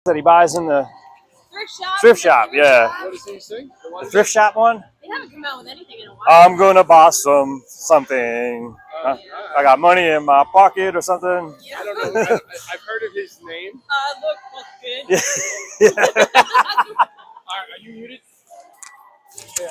that he buys in the Thrift shop. thrift shop. Yeah, What does he sing? the thrift shop one. They haven't come out with anything in a while. I'm gonna buy something. I got money in my pocket or something. I don't know. I've heard of his name. Look good. Yeah. Are you muted? Yeah.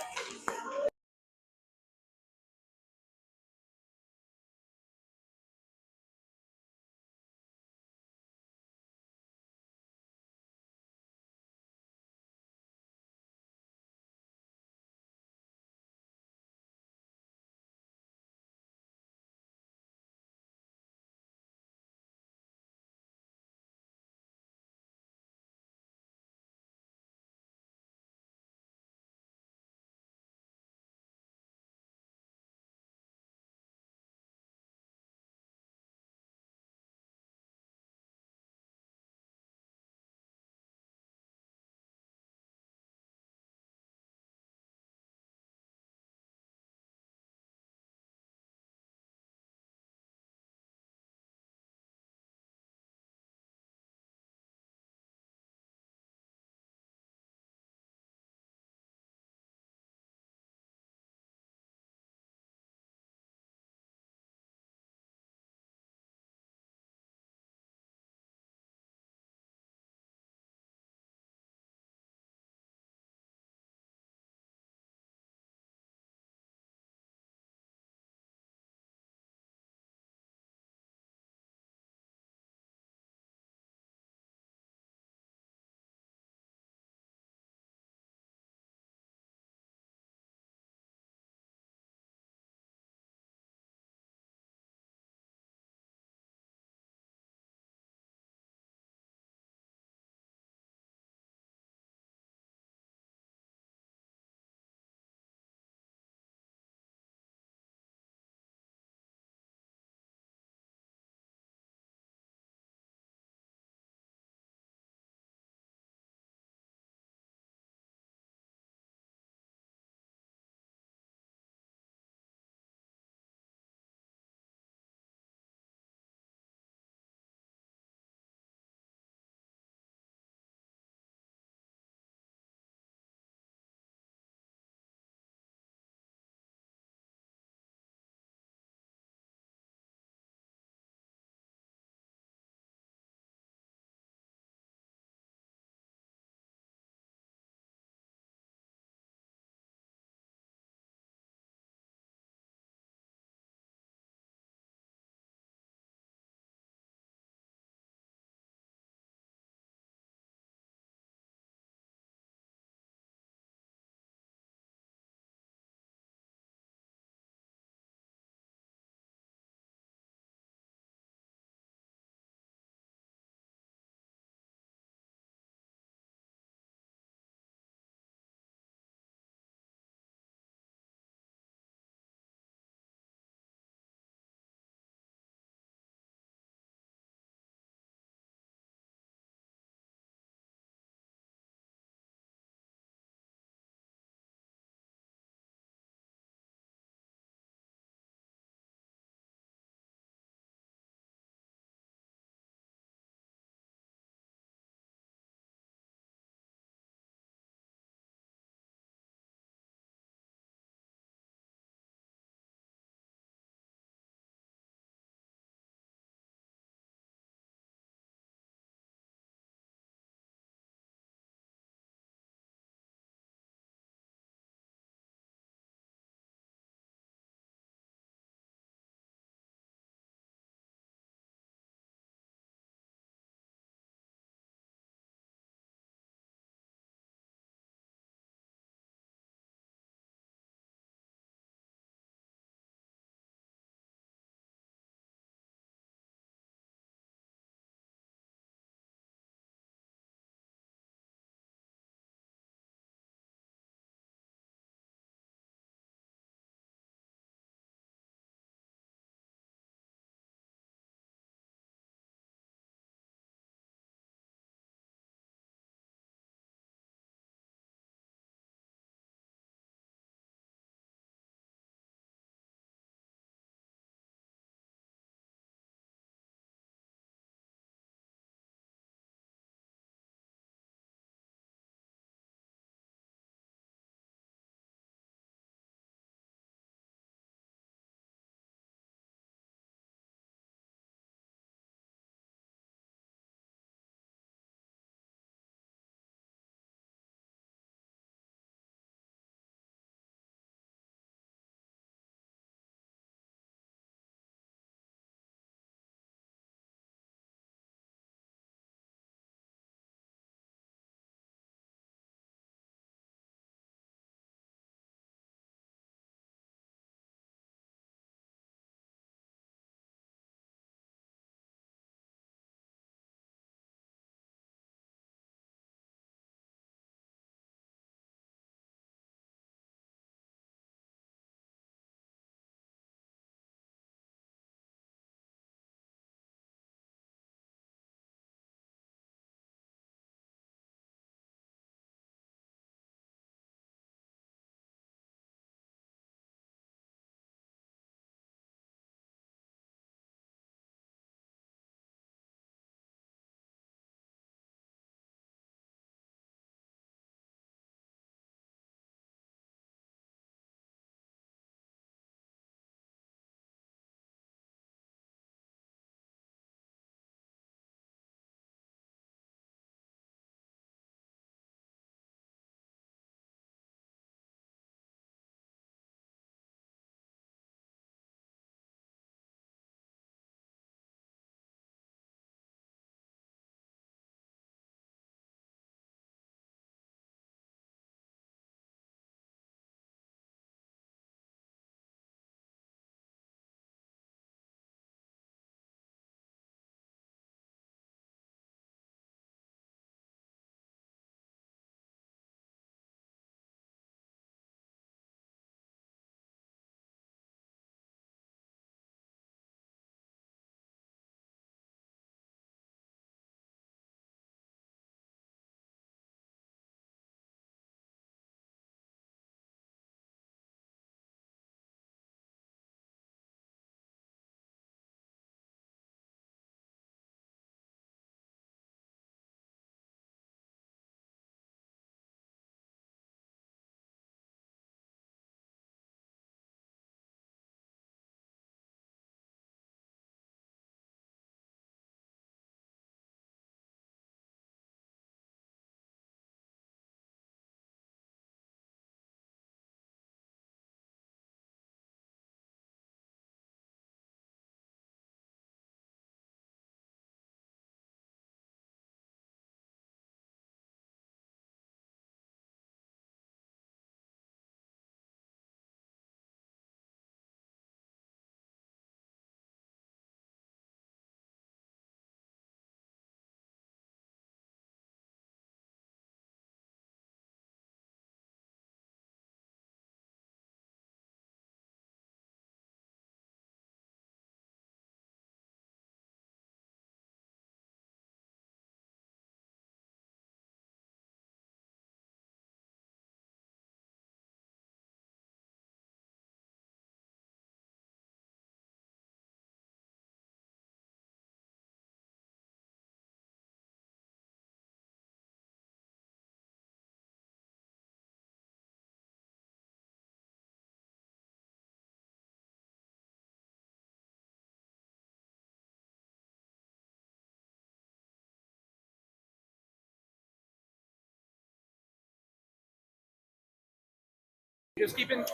Just keeping.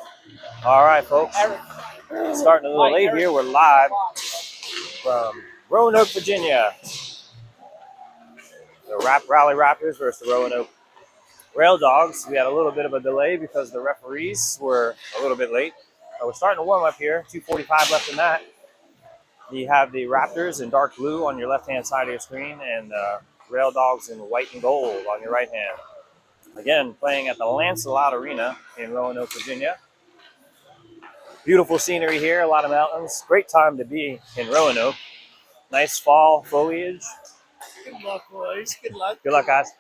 All right, folks. Starting a little late here. We're live from Roanoke, Virginia. The Raleigh Raptors versus the Roanoke Rail Dogs. We had a little bit of a delay because the referees were a little bit late. We're starting to warm up here. 2:45 left in that. You have the Raptors in dark blue on your left-hand side of your screen and Rail Dogs in white and gold on your right hand. Again, playing at the Lancelot Arena in Roanoke, Virginia. Beautiful scenery here, a lot of mountains. Great time to be in Roanoke. Nice fall foliage. Good luck, boys. Good luck. Good luck, guys.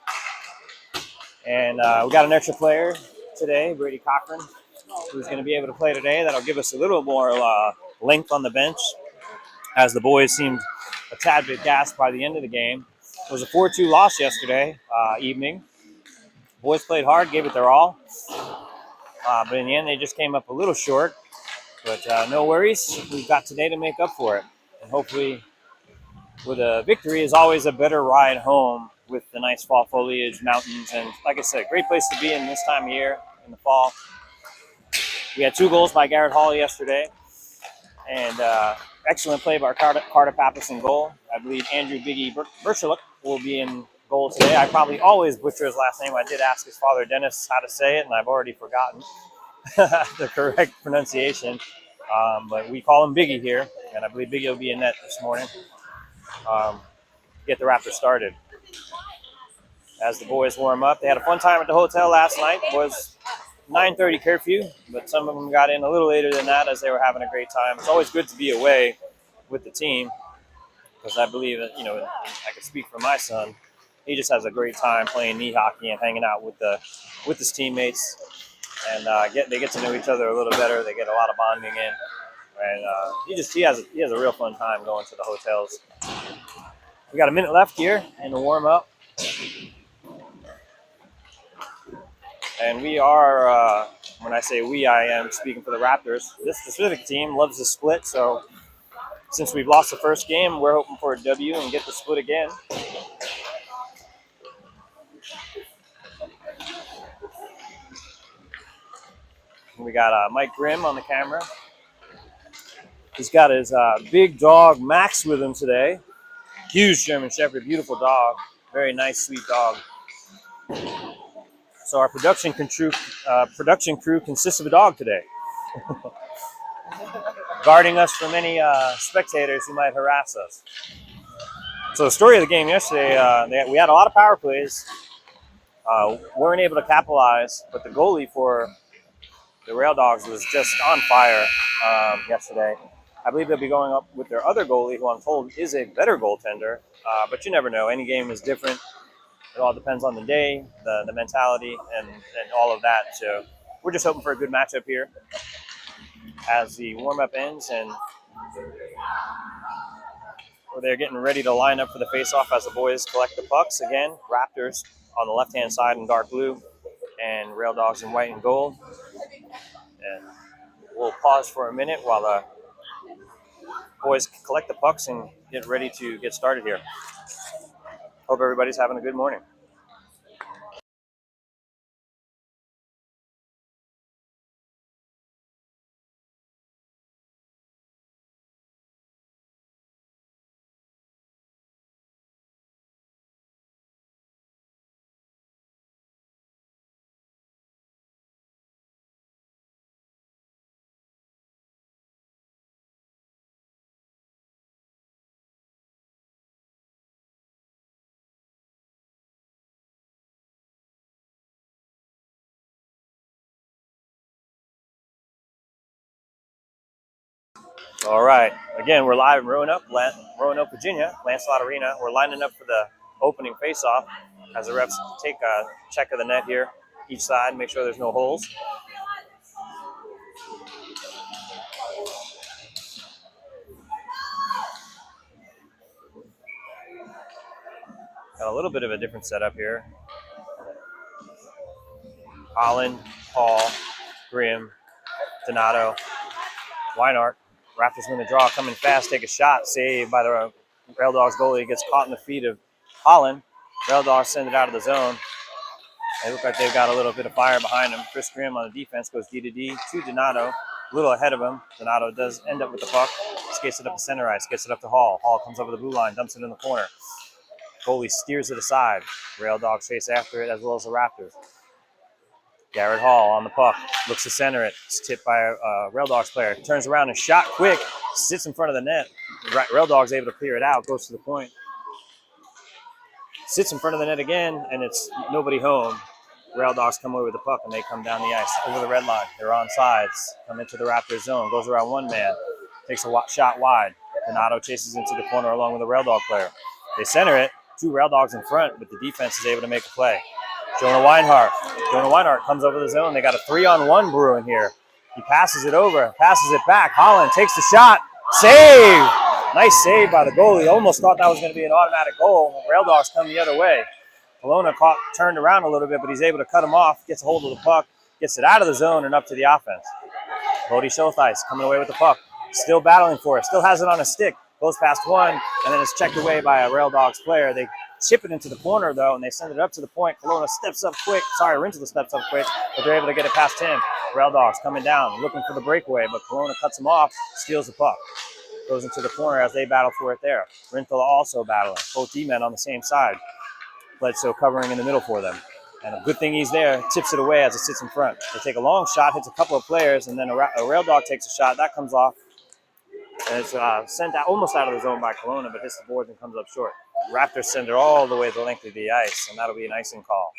And we got an extra player today, Brady Cochran, who's going to be able to play today. That'll give us a little more length on the bench, as the boys seemed a tad bit gassed by the end of the game. It was a 4-2 loss yesterday evening. Boys played hard, gave it their all. But in the end, they just came up a little short. But no worries. We've got today to make up for it. And hopefully, with a victory is always a better ride home with the nice fall foliage, mountains, and like I said, great place to be in this time of year in the fall. We had 2 goals by Garrett Hall yesterday. And excellent play by Carter Pappas in goal. I believe Andrew Biggie Birchuluk will be in goal today. I probably always butcher his last name. I did ask his father, Dennis, how to say it, and I've already forgotten the correct pronunciation. But we call him Biggie here, and I believe Biggie will be in net this morning. Get the Raptors started. As the boys warm up, they had a fun time at the hotel last night. It was 9:30 curfew, but some of them got in a little later than that as they were having a great time. It's always good to be away with the team because I believe that, I can speak for my son. He just has a great time playing knee hockey and hanging out with his teammates, and they get to know each other a little better. They get a lot of bonding in, and he has a real fun time going to the hotels. We got a minute left here in the warm up. And we are, when I say we, I am speaking for the Raptors. This specific team loves to split, so since we've lost the first game, we're hoping for a W and get the split again. We got Mike Grimm on the camera. He's got his big dog, Max, with him today. Huge German Shepherd, beautiful dog. Very nice, sweet dog. So our production crew consists of a dog today, guarding us from any spectators who might harass us. So the story of the game yesterday, we had a lot of power plays, weren't able to capitalize, but the goalie for the Rail Dogs was just on fire yesterday. I believe they'll be going up with their other goalie, who I'm told is a better goaltender, but you never know. Any game is different. It all depends on the day, the mentality, and all of that. So we're just hoping for a good matchup here as the warm-up ends, and they're getting ready to line up for the face-off as the boys collect the pucks. Again, Raptors on the left-hand side in dark blue and Rail Dogs in white and gold. And we'll pause for a minute while the boys collect the pucks and get ready to get started here. Hope everybody's having a good morning. All right. Again, we're live in Roanoke, Virginia, Lancelot Arena. We're lining up for the opening face-off as the refs take a check of the net here, each side, make sure there's no holes. Got a little bit of a different setup here. Holland, Hall, Grimm, Donato, Weinart. Raptors win the draw, coming fast, take a shot, saved by the Rail Dogs goalie. Gets caught in the feet of Holland. Rail Dogs send it out of the zone. They look like they've got a little bit of fire behind them. Chris Grimm on the defense goes D to D to Donato. A little ahead of him. Donato does end up with the puck. Skates it up to center ice. Gets it up to Hall. Hall comes over the blue line. Dumps it in the corner. Goalie steers it aside. Rail Dogs chase after it as well as the Raptors. Garrett Hall on the puck. Looks to center it. It's tipped by a Rail Dogs player. Turns around and shot quick. Sits in front of the net. Rail Dogs able to clear it out. Goes to the point. Sits in front of the net again, and it's nobody home. Rail Dogs come away with the puck, and they come down the ice over the red line. They're on sides. Come into the Raptors zone. Goes around one man. Takes a shot wide. Donato chases into the corner along with a Rail Dog player. They center it. 2 Rail Dogs in front, but the defense is able to make a play. Jonah Weinhardt comes over the zone. They got a 3-on-1 brewing here. He passes it over, passes it back. Holland takes the shot. Save! Nice save by the goalie. Almost thought that was going to be an automatic goal. Rail Dogs come the other way. Kelowna turned around a little bit, but he's able to cut him off, gets a hold of the puck, gets it out of the zone and up to the offense. Bodie Shothice coming away with the puck. Still battling for it. Still has it on a stick. Goes past one, and then it's checked away by a Rail Dogs player. They chip it into the corner, though, and they send it up to the point. Kelowna steps up quick. Rintala steps up quick, but they're able to get it past him. Rail Dogs coming down, looking for the breakaway, but Kelowna cuts him off, steals the puck. Goes into the corner as they battle for it there. Rintala also battling. Both D-men on the same side. Bledsoe covering in the middle for them. And a good thing he's there, tips it away as it sits in front. They take a long shot, hits a couple of players, and then a Rail Dog takes a shot. That comes off. And it's sent out almost out of the zone by Kelowna, but hits the boards and comes up short. Raptors send it all the way the length of the ice, and that'll be an icing call.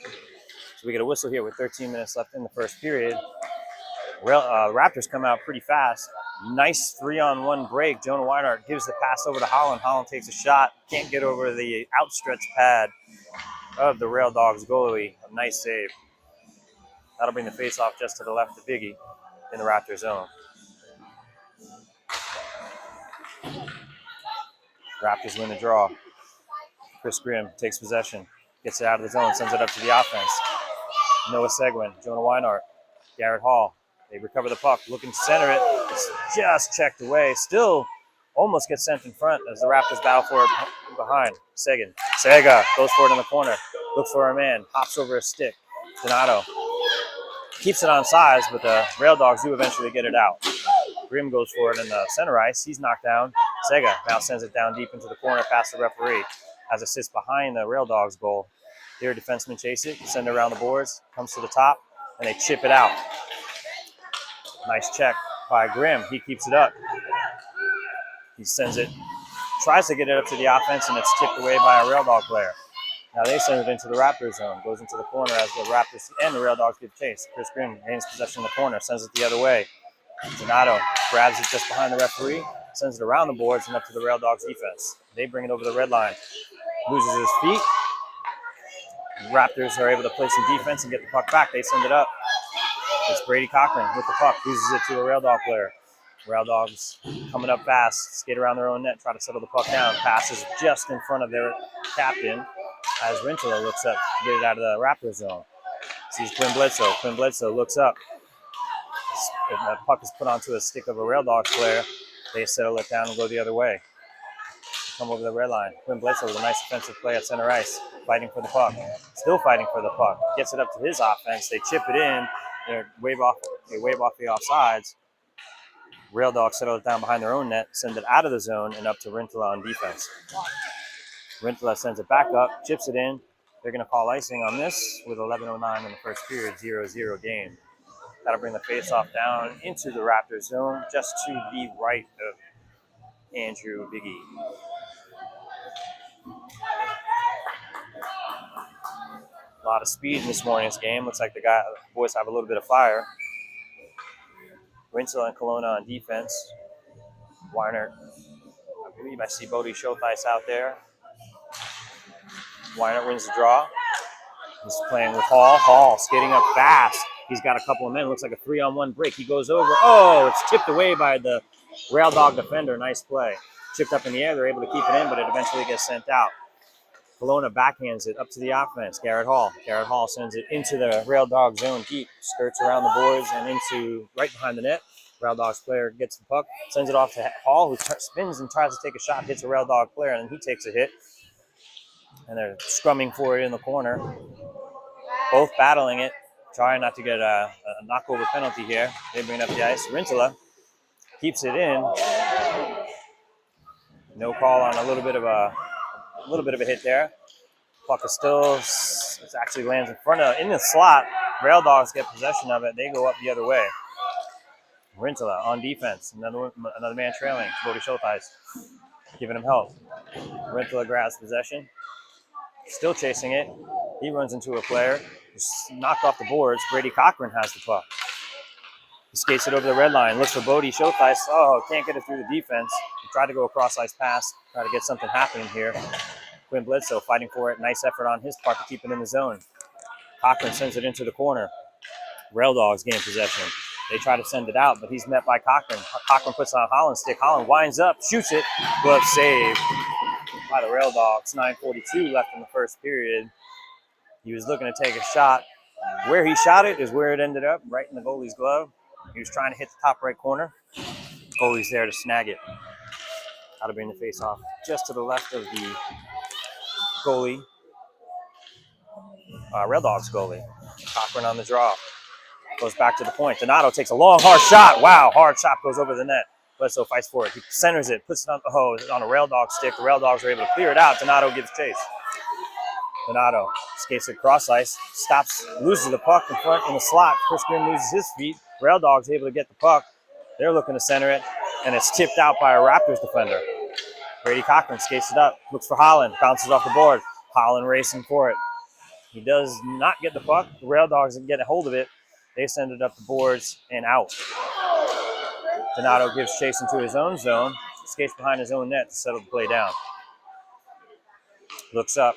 So we get a whistle here with 13 minutes left in the first period. Raptors come out pretty fast. Nice 3-on-1 break. Jonah Weinhardt gives the pass over to Holland. Holland takes a shot. Can't get over the outstretched pad of the Rail Dogs goalie. A nice save. That'll bring the face-off just to the left of Biggie in the Raptor zone. Raptors win the draw. Chris Grimm takes possession. Gets it out of the zone. Sends it up to the offense. Noah Seguin. Jonah Weinhardt. Garrett Hall. They recover the puck. Looking to center it. It's just checked away. Still almost gets sent in front as the Raptors battle for it behind. Seguin. Sega goes for it in the corner. Looks for a man. Hops over a stick. Donato keeps it on sides, but the Rail Dogs do eventually get it out. Grimm goes for it in the center ice. He's knocked down. Sega now sends it down deep into the corner past the referee as it sits behind the Rail Dogs goal. Their defensemen chase it, send it around the boards, comes to the top, and they chip it out. Nice check by Grimm. He keeps it up. He sends it, tries to get it up to the offense, and it's tipped away by a Rail Dog player. Now they send it into the Raptor zone. Goes into the corner as the Raptors and the Rail Dogs give chase. Chris Grimm gains possession in the corner, sends it the other way. Donato grabs it just behind the referee, sends it around the boards and up to the Rail Dogs defense. They bring it over the red line. Loses his feet. The Raptors are able to play some defense and get the puck back. They send it up. It's Brady Cochran with the puck. Loses it to a Rail Dog player. Rail Dogs coming up fast, skate around their own net, try to settle the puck down. Passes just in front of their captain as Rintala looks up to get it out of the Raptor zone. Sees Quinn Bledsoe. Quinn Bledsoe looks up. The puck is put onto a stick of a Rail Dogs player. They settle it down and go the other way. Come over the red line. Quinn Bledsoe with a nice defensive play at center ice, fighting for the puck. Still fighting for the puck. Gets it up to his offense. They chip it in. They wave off the offsides. Rail Dogs settle it down behind their own net, send it out of the zone and up to Rintala on defense. Rintala sends it back up, chips it in. They're going to call icing on this with 11:09 in the first period, 0-0 game. That'll bring the face-off down into the Raptor zone, just to the right of Andrew Biggie. A lot of speed in this morning's game. Looks like the boys have a little bit of fire. Rintala and Kelowna on defense. Weiner, I believe I see Bodie Shothice out there. Weiner wins the draw. He's playing with Hall. Hall skating up fast. He's got a couple of men. Looks like a 3-on-1 break. He goes over. Oh, it's tipped away by the Rail Dog defender. Nice play. Chipped up in the air. They're able to keep it in, but it eventually gets sent out. Kelowna backhands it up to the offense. Garrett Hall. Garrett Hall sends it into the Rail Dog zone deep. Skirts around the boards and into right behind the net. Rail Dogs player gets the puck, sends it off to Hall, who spins and tries to take a shot, hits a Rail Dog player, and he takes a hit. And they're scrumming for it in the corner. Both battling it, trying not to get a knockover penalty here. They bring it up the ice. Rintala keeps it in. No call on a little bit of a hit there. Puck is still, it actually lands in the slot. Rail Dogs get possession of it. They go up the other way. Rintala on defense. Another man trailing. Bodie Schultheis giving him help. Rintala grabs possession. Still chasing it. He runs into a player. Just knocked off the boards. Brady Cochran has the puck. He skates it over the red line. Looks for Bodie Schultheis. Oh, can't get it through the defense. He tried to go a cross-ice pass. Try to get something happening here. Quinn Bledsoe fighting for it. Nice effort on his part to keep it in the zone. Cochran sends it into the corner. Rail Dogs gain possession. They try to send it out, but he's met by Cochran. Cochran puts on Holland's stick. Holland winds up, shoots it. Glove save by the Rail Dogs. 9:42 left in the first period. He was looking to take a shot. Where he shot it is where it ended up, right in the goalie's glove. He was trying to hit the top right corner. Goalie's there to snag it. How to bring the face off just to the left of the goalie. Rail Dogs goalie. Cochran on the draw. Goes back to the point. Donato takes a long, hard shot. Wow, hard shot goes over the net. Bledsoe fights for it. He centers it, puts it on the hose, on a Rail Dog stick. The Rail Dogs are able to clear it out. Donato gives chase. Donato skates it cross ice, stops, loses the puck in front in the slot. Chris Grimm loses his feet. Rail Dogs able to get the puck. They're looking to center it, and it's tipped out by a Raptors defender. Brady Cochran skates it up, looks for Holland, bounces off the board. Holland racing for it. He does not get the puck. The Rail Dogs get a hold of it. They send it up the boards and out. Donato gives chase into his own zone, skates behind his own net to settle the play down. Looks up,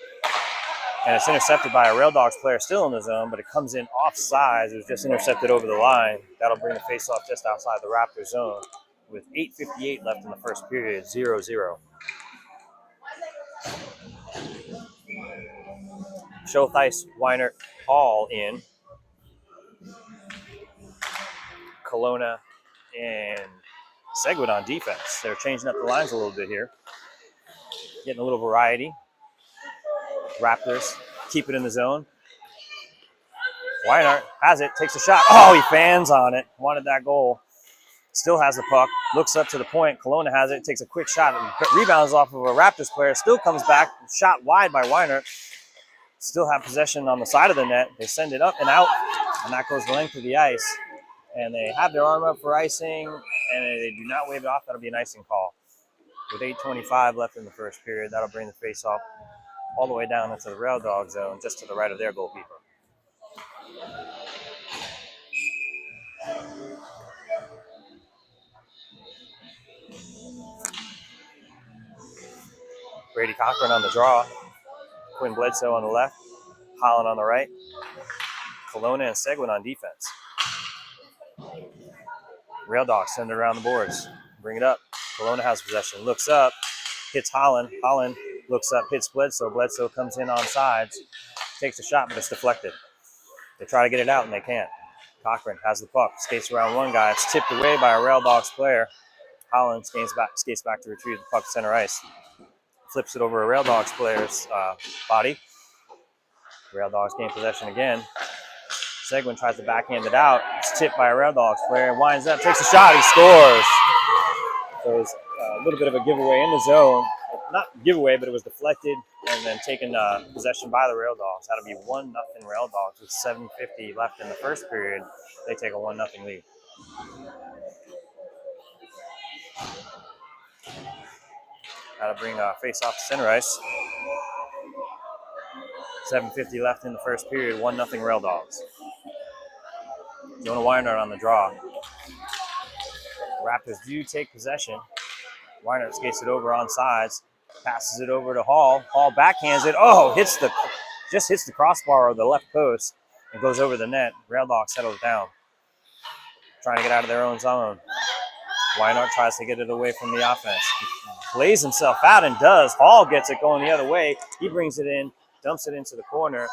and it's intercepted by a Rail Dogs player still in the zone, but it comes in offsides. It was just intercepted over the line. That'll bring the faceoff just outside the Raptors zone with 8:58 left in the first period, 0-0. Schultheis, Weinert, Hall in. Kelowna and Seguin on defense. They're changing up the lines a little bit here. Getting a little variety. Raptors keep it in the zone. Weinert has it, takes a shot. Oh, he fans on it. Wanted that goal. Still has the puck. Looks up to the point. Kelowna has it, takes a quick shot. Rebounds off of a Raptors player. Still comes back. Shot wide by Weinert. Still have possession on the side of the net. They send it up and out, and that goes the length of the ice. And they have their arm up for icing, and they do not wave it off. That'll be an icing call. With 8:25 left in the first period, that'll bring the face-off all the way down into the Rail Dog zone, just to the right of their goalkeeper. Brady Cochran on the draw. Quinn Bledsoe on the left. Holland on the right. Kelowna and Seguin on defense. Rail Dogs send it around the boards. Bring it up. Kelowna has possession. Looks up. Hits Holland. Holland looks up. Hits Bledsoe. Bledsoe comes in on sides. Takes a shot, but it's deflected. They try to get it out, and they can't. Cochran has the puck. Skates around one guy. It's tipped away by a Rail Dogs player. Holland skates back to retrieve the puck center ice. Flips it over a Rail Dogs player's body. Rail Dogs gain possession again. Seguin tries to backhand it out. It's tipped by a Rail Dogs player. Winds up, takes a shot. He scores. So it was a little bit of a giveaway in the zone. Not giveaway, but it was deflected and then taken possession by the Rail Dogs. That'll be 1-0 Rail Dogs with 7:50 left in the first period. They take a 1-0 lead. That'll bring face-off to center ice. 7:50 left in the first period, 1-0 Rail Dogs. Jonah Weinert on the draw. Raptors do take possession. Weinert skates it over on sides, passes it over to Hall. Hall backhands it. Oh, just hits the crossbar or the left post and goes over the net. Rail Dogs settles down, trying to get out of their own zone. Weinert tries to get it away from the offense. He plays himself out and does. Hall gets it going the other way. He brings it in, dumps it into the corner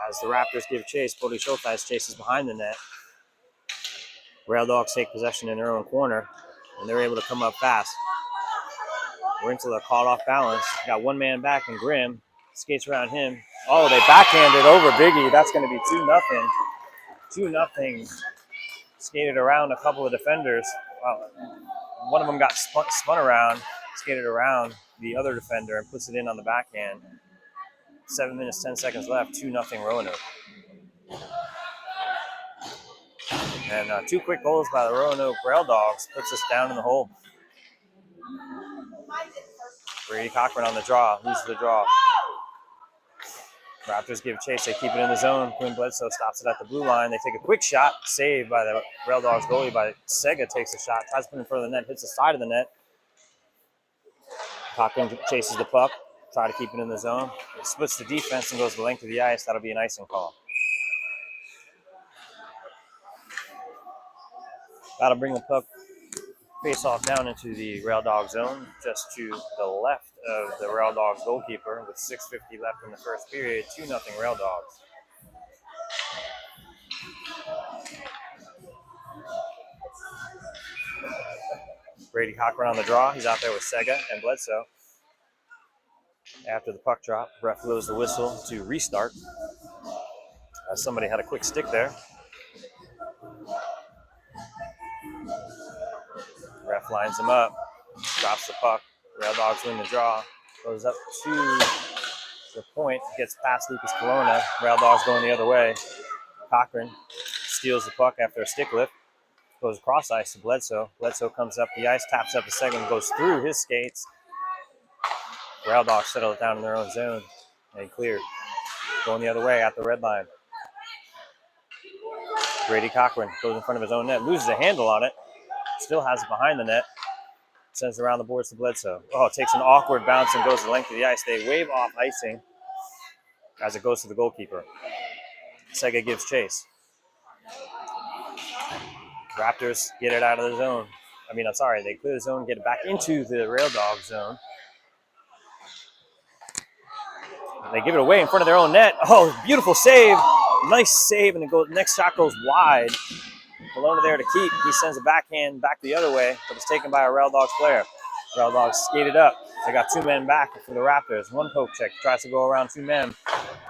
as the Raptors give chase. Bodie Schultheis chases behind the net. Rail Dogs take possession in their own corner, and they're able to come up fast. Rintala caught off balance. Got one man back, and Grimm skates around him, Oh, they backhanded over Biggie. That's going to be 2-0. 2-0. Skated around a couple of defenders. Well, one of them got spun around, skated around the other defender and puts it in on the backhand. 7 minutes, 10 seconds left. 2-0 Roanoke. And 2 quick goals by the Roanoke Rail Dogs puts us down in the hole. Brady Cochran on the draw. Who's the draw? Raptors give chase. They keep it in the zone. Quinn Bledsoe stops it at the blue line. They take a quick shot. Saved by the Rail Dogs goalie. By Sega takes a shot. Tries to put it in front of the net. Hits the side of the net. Cochran chases the puck. Try to keep it in the zone. It splits the defense and goes the length of the ice. That'll be an icing call. That'll bring the puck face off down into the Rail Dog zone, just to the left of the Rail Dogs goalkeeper with 6:50 left in the first period. 2-0 Rail Dogs. Brady Cochran on the draw. He's out there with Sega and Bledsoe. After the puck drop, ref blows the whistle to restart. Somebody had a quick stick there. Ref lines him up, drops the puck. Rail Dogs win the draw. Goes up to the point, gets past Lucas Colonna. Rail Dogs going the other way. Cochran steals the puck after a stick lift. Goes cross ice to Bledsoe. Bledsoe comes up the ice, taps up a second, goes through his skates. Rail Dogs settle it down in their own zone and cleared. Going the other way at the red line. Brady Cochran goes in front of his own net, loses a handle on it. Still has it behind the net. Sends it around the boards to Bledsoe. Oh, takes an awkward bounce and goes the length of the ice. They wave off icing as it goes to the goalkeeper. Sega gives chase. Raptors get it out of the zone. They clear the zone, get it back into the Rail Dog zone. They give it away in front of their own net. Oh, beautiful save. Nice save, and next shot goes wide. Colonna there to keep. He sends a backhand back the other way, but it's taken by a Rail Dogs player. Rail Dogs skated up. They got 2 men back for the Raptors. One poke check. Tries to go around 2 men.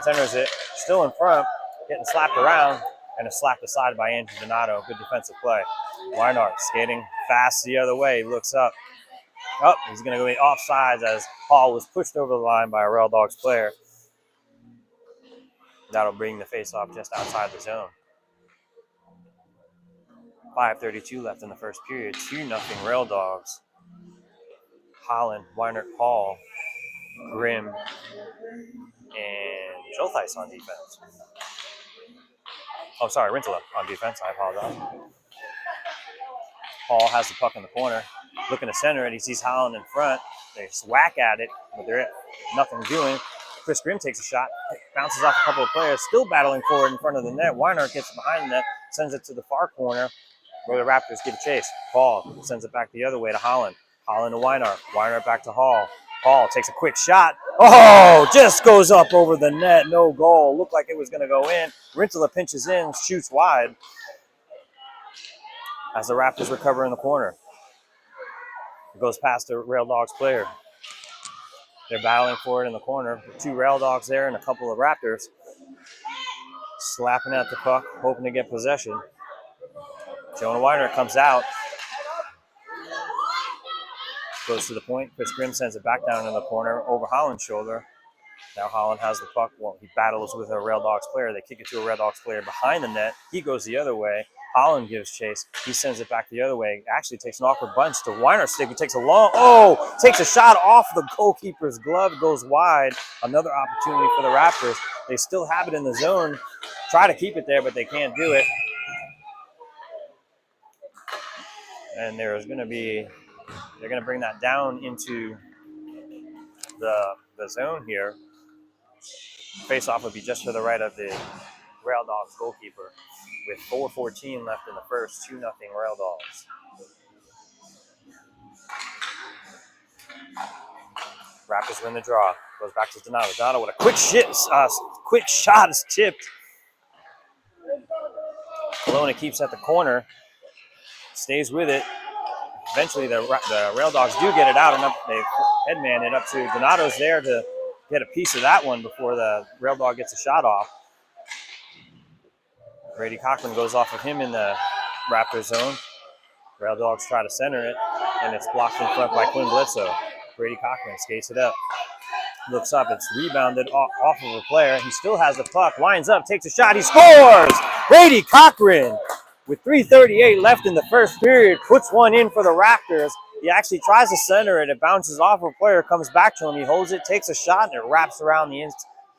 Centers it. Still in front. Getting slapped around. And it's slapped aside by Andrew Donato. Good defensive play. Weinart skating fast the other way. He looks up. He's going to go offsides as Hall was pushed over the line by a Rail Dogs player. That'll bring the face-off just outside the zone. 5:32 left in the first period. 2-0 Rail Dogs. Holland, Weinert, Hall, Grimm, and Schultheis on defense. Oh, sorry, Rintala on defense. I apologize. Hall has the puck in the corner. Looking to center it. He sees Holland in front. They just whack at it, but they're nothing doing. Chris Grimm takes a shot, bounces off a couple of players, still battling forward in front of the net. Weinert gets it behind the net, sends it to the far corner where the Raptors give a chase. Hall sends it back the other way to Holland. Holland to Weinart. Weinart back to Hall. Hall takes a quick shot. Oh, just goes up over the net. No goal. Looked like it was going to go in. Rintala pinches in, shoots wide as the Raptors recover in the corner. It goes past the Rail Dogs player. They're battling for it in the corner. 2 Rail Dogs there and a couple of Raptors. Slapping at the puck, hoping to get possession. Jonah Weinert comes out. Goes to the point. Chris Grimm sends it back down in the corner over Holland's shoulder. Now Holland has the puck. Well, he battles with a Rail Dogs player. They kick it to a Rail Dogs player behind the net. He goes the other way. Holland gives chase. He sends it back the other way. Actually takes an awkward bunch to Weinert's stick. He takes takes a shot off the goalkeeper's glove. Goes wide. Another opportunity for the Raptors. They still have it in the zone. Try to keep it there, but they can't do it. And they're going to bring that down into the zone here. Face-off would be just to the right of the Rail Dogs goalkeeper with 4:14 left in the first. 2-0 Rail Dogs. Raptors win the draw. Goes back to Donato. Donato with a quick shot is tipped. Colonna keeps at the corner. Stays with it. Eventually, the Rail Dogs do get it out, and they headman it up to Donato's there to get a piece of that one before the Rail Dog gets a shot off. Brady Cochran goes off of him in the Raptors zone. Rail Dogs try to center it, and it's blocked in front by Quinn Bledsoe. Brady Cochran skates it up. Looks up, it's rebounded off of a player. He still has the puck, winds up, takes a shot, he scores! Brady Cochran, with 3:38 left in the first period, puts one in for the Raptors. He actually tries to center it, it bounces off of a player, comes back to him, he holds it, takes a shot, and it wraps around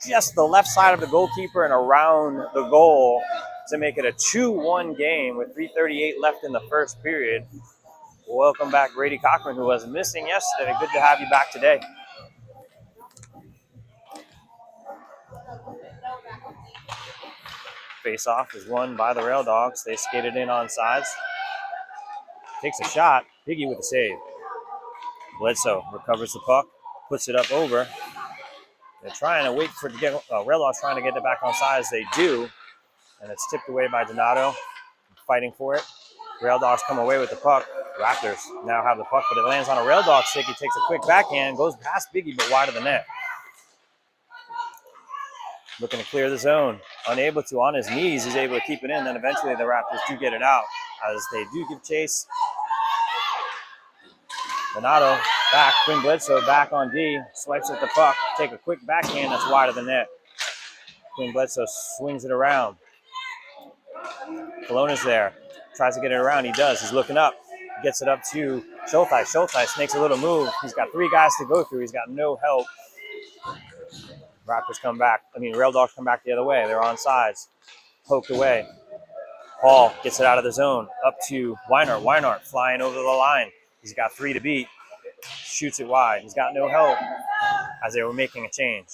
just the left side of the goalkeeper and around the goal to make it a 2-1 game with 3:38 left in the first period. Welcome back, Brady Cochran, who was missing yesterday. Good to have you back today. Face-off is won by the Rail Dogs. They skated in on sides. Takes a shot. Biggie with a save. Bledsoe recovers the puck, puts it up over. They're trying to wait for it to get. Rail Dogs trying to get it back on sides. They do, and it's tipped away by Donato, fighting for it. Rail Dogs come away with the puck. Raptors now have the puck, but it lands on a Rail Dog stick. He takes a quick backhand, goes past Biggie, but wide of the net. Looking to clear the zone. Unable to, on his knees, he's able to keep it in. Then eventually the Raptors do get it out as they do give chase. Donato back, Quinn Bledsoe back on D, swipes at the puck, take a quick backhand that's wide of the net. Quinn Bledsoe swings it around. Colonna's there, tries to get it around, he does, he's looking up, gets it up to Schultheis. Schultheis makes a little move, he's got 3 guys to go through, he's got no help. Raptors come back, Rail Dogs come back the other way, they're on sides, poked away. Hall gets it out of the zone, up to Weinert. Weinert flying over the line. He's got 3 to beat. Shoots it wide. He's got no help as they were making a change.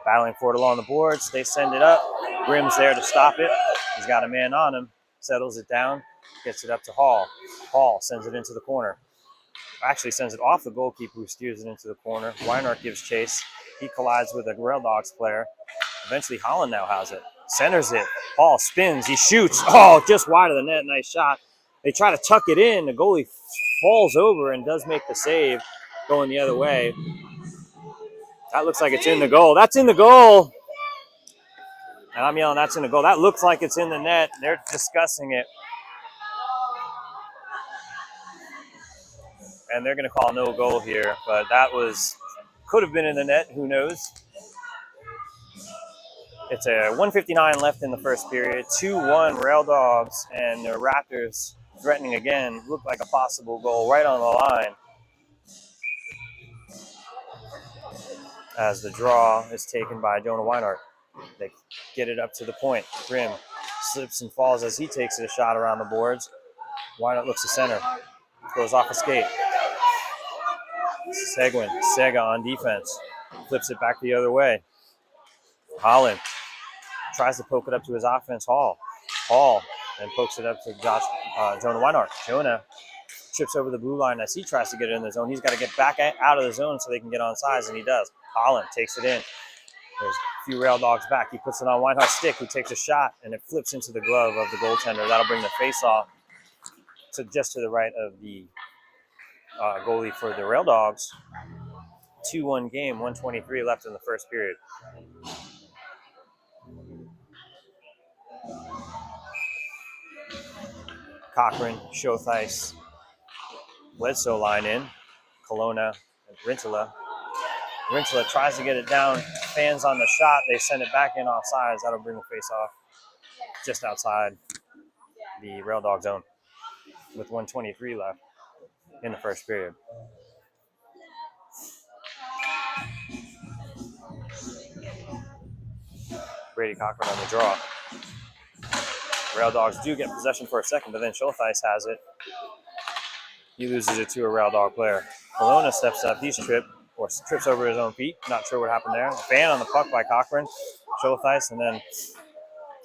Battling for it along the boards. They send it up. Grimm's there to stop it. He's got a man on him. Settles it down. Gets it up to Hall. Hall sends it into the corner. Actually sends it off the goalkeeper who steers it into the corner. Weinert gives chase. He collides with a Rail Dogs player. Eventually Holland now has it. Centers it. Hall spins. He shoots. Oh, just wide of the net. Nice shot. They try to tuck it in. The goalie falls over and does make the save going the other way. That looks like it's in the goal. That's in the goal. And I'm yelling, that's in the goal. That looks like it's in the net. They're discussing it. And they're going to call no goal here. But that could have been in the net. Who knows? It's a 1:59 left in the first period. 2-1 Rail Dogs, and the Raptors threatening again. Looked like a possible goal right on the line. As the draw is taken by Jonah Weinert. They get it up to the point. Grimm slips and falls as he takes it a shot around the boards. Weinert looks to center. Goes off a skate. Sega on defense. Flips it back the other way. Holland tries to poke it up to his offense, Hall and pokes it up to Jonah Weinert. Jonah trips over the blue line as he tries to get it in the zone. He's got to get back out of the zone so they can get on sides, and he does. Holland takes it in. There's a few Rail Dogs back. He puts it on Weinert's stick, who takes a shot, and it flips into the glove of the goaltender. That'll bring the face-off just to the right of the goalie for the Rail Dogs. 2-1 game, 1:23 left in the first period. Cochran, Schultheis, Bledsoe line in. Colonna and Rintala. Rintala tries to get it down. Fans on the shot. They send it back in offsides. That'll bring the face-off just outside the Rail Dog zone with 1:23 left in the first period. Brady Cochran on the draw. Rail Dogs do get possession for a second, but then Schultheis has it. He loses it to a Rail Dog player. Colonna steps up. He's trips over his own feet. Not sure what happened there. A fan on the puck by Cochran, Schultheis, and then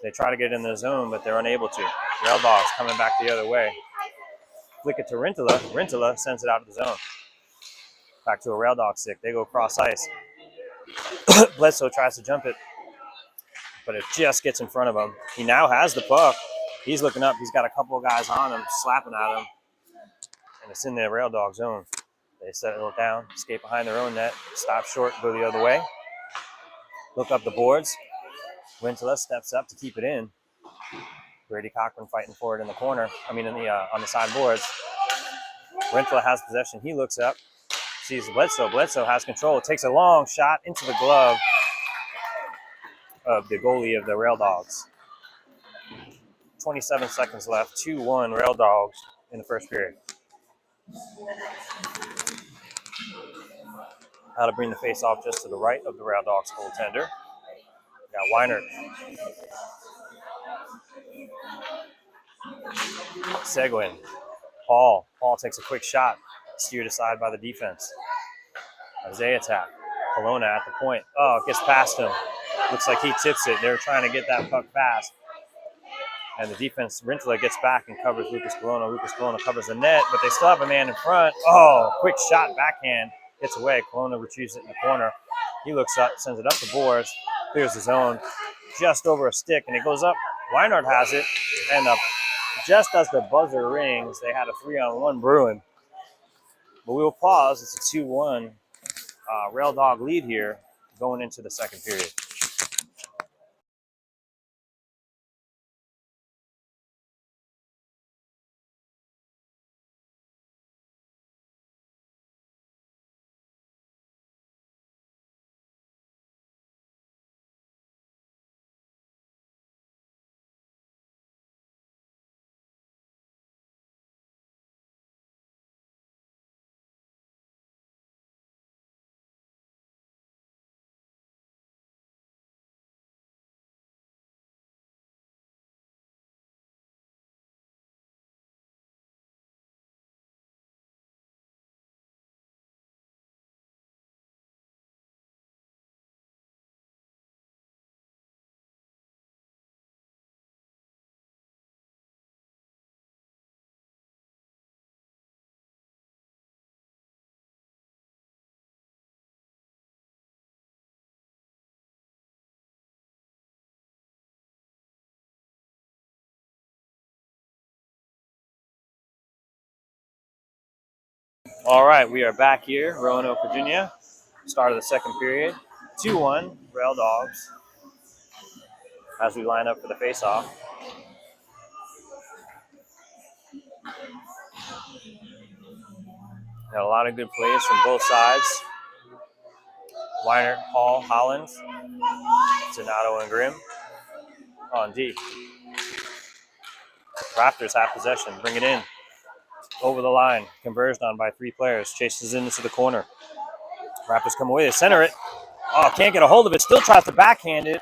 they try to get in the zone, but they're unable to. Rail Dogs coming back the other way. Flick it to Rintala. Rintala sends it out of the zone. Back to a Rail Dog stick. They go cross ice. Bledsoe tries to jump it, but it just gets in front of him. He now has the puck. He's looking up. He's got a couple of guys on him, slapping at him, and it's in the Rail Dog zone. They settle it down, skate behind their own net, stop short, go the other way. Look up the boards. Rintala steps up to keep it in. Brady Cochran fighting for it in the corner. I mean, on the side boards. Rintala has possession. He looks up, sees Bledsoe. Bledsoe has control. Takes a long shot into the glove of the goalie of the Rail Dogs. 27 seconds left. 2-1 Rail Dogs in the first period. How to bring the face off just to the right of the Rail Dogs goaltender. Got Weiner. Seguin. Paul. Paul takes a quick shot. Steered aside by the defense. Isaiah tap. Kelowna at the point. Oh, it gets past him. Looks like he tips it. They're trying to get that puck fast. And the defense, Rintala, gets back and covers Lucas Kelowna. Lucas Kelowna covers the net, but they still have a man in front. Oh, quick shot backhand. Gets away. Kelowna retrieves it in the corner. He looks up, sends it up the boards, clears the zone, just over a stick, and it goes up. Weinhardt has it, and just as the buzzer rings, they had a 3-on-1 brewing. But we will pause. It's a 2-1 Rail Dog lead here going into the second period. All right, we are back here, Roanoke, Virginia. Start of the second period. 2-1 Rail Dogs as we line up for the face-off. Got a lot of good plays from both sides. Weiner, Paul, Holland, Donato, and Grimm on D. Raptors have possession. Bring it in. Over the line. Converged on by 3 players. Chases into the corner. Raptors come away. They center it. Oh, can't get a hold of it. Still tries to backhand it.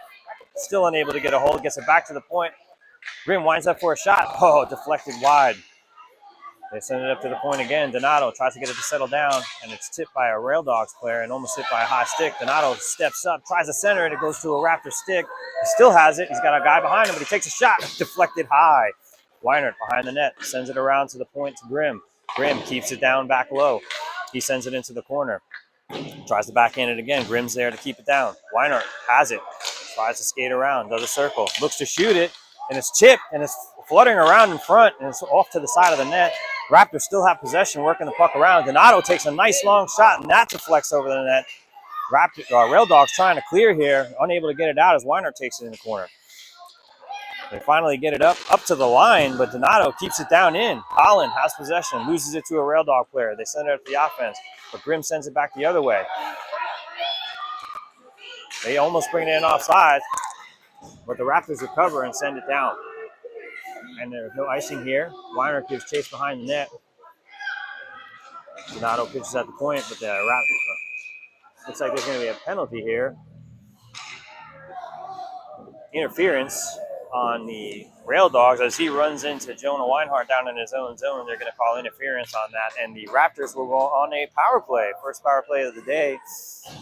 Still unable to get a hold. Gets it back to the point. Grimm winds up for a shot. Oh, deflected wide. They send it up to the point again. Donato tries to get it to settle down, and it's tipped by a Rail Dogs player and almost hit by a high stick. Donato steps up, tries to center it. It goes to a Raptor stick. He still has it. He's got a guy behind him, but he takes a shot. Deflected high. Weinert behind the net. Sends it around to the point to Grimm. Grimm keeps it down back low. He sends it into the corner. Tries to backhand it again. Grimm's there to keep it down. Weinert has it. Tries to skate around. Does a circle. Looks to shoot it. And it's chipped. And it's fluttering around in front. And it's off to the side of the net. Raptors still have possession, working the puck around. Donato takes a nice long shot, and that deflects over the net. Rail Dogs trying to clear here, unable to get it out as Weiner takes it in the corner. They finally get it up to the line, but Donato keeps it down in. Holland has possession, loses it to a Rail Dog player. They send it up the offense, but Grimm sends it back the other way. They almost bring it in offside, but the Raptors recover and send it down. And there's no icing here. Weiner gives chase behind the net. Donato pitches at the point, but the Raptors looks like there's going to be a penalty here. Interference on the Rail Dogs as he runs into Jonah Weinhardt down in his own zone. They're going to call interference on that, and the Raptors will go on a power play. First power play of the day.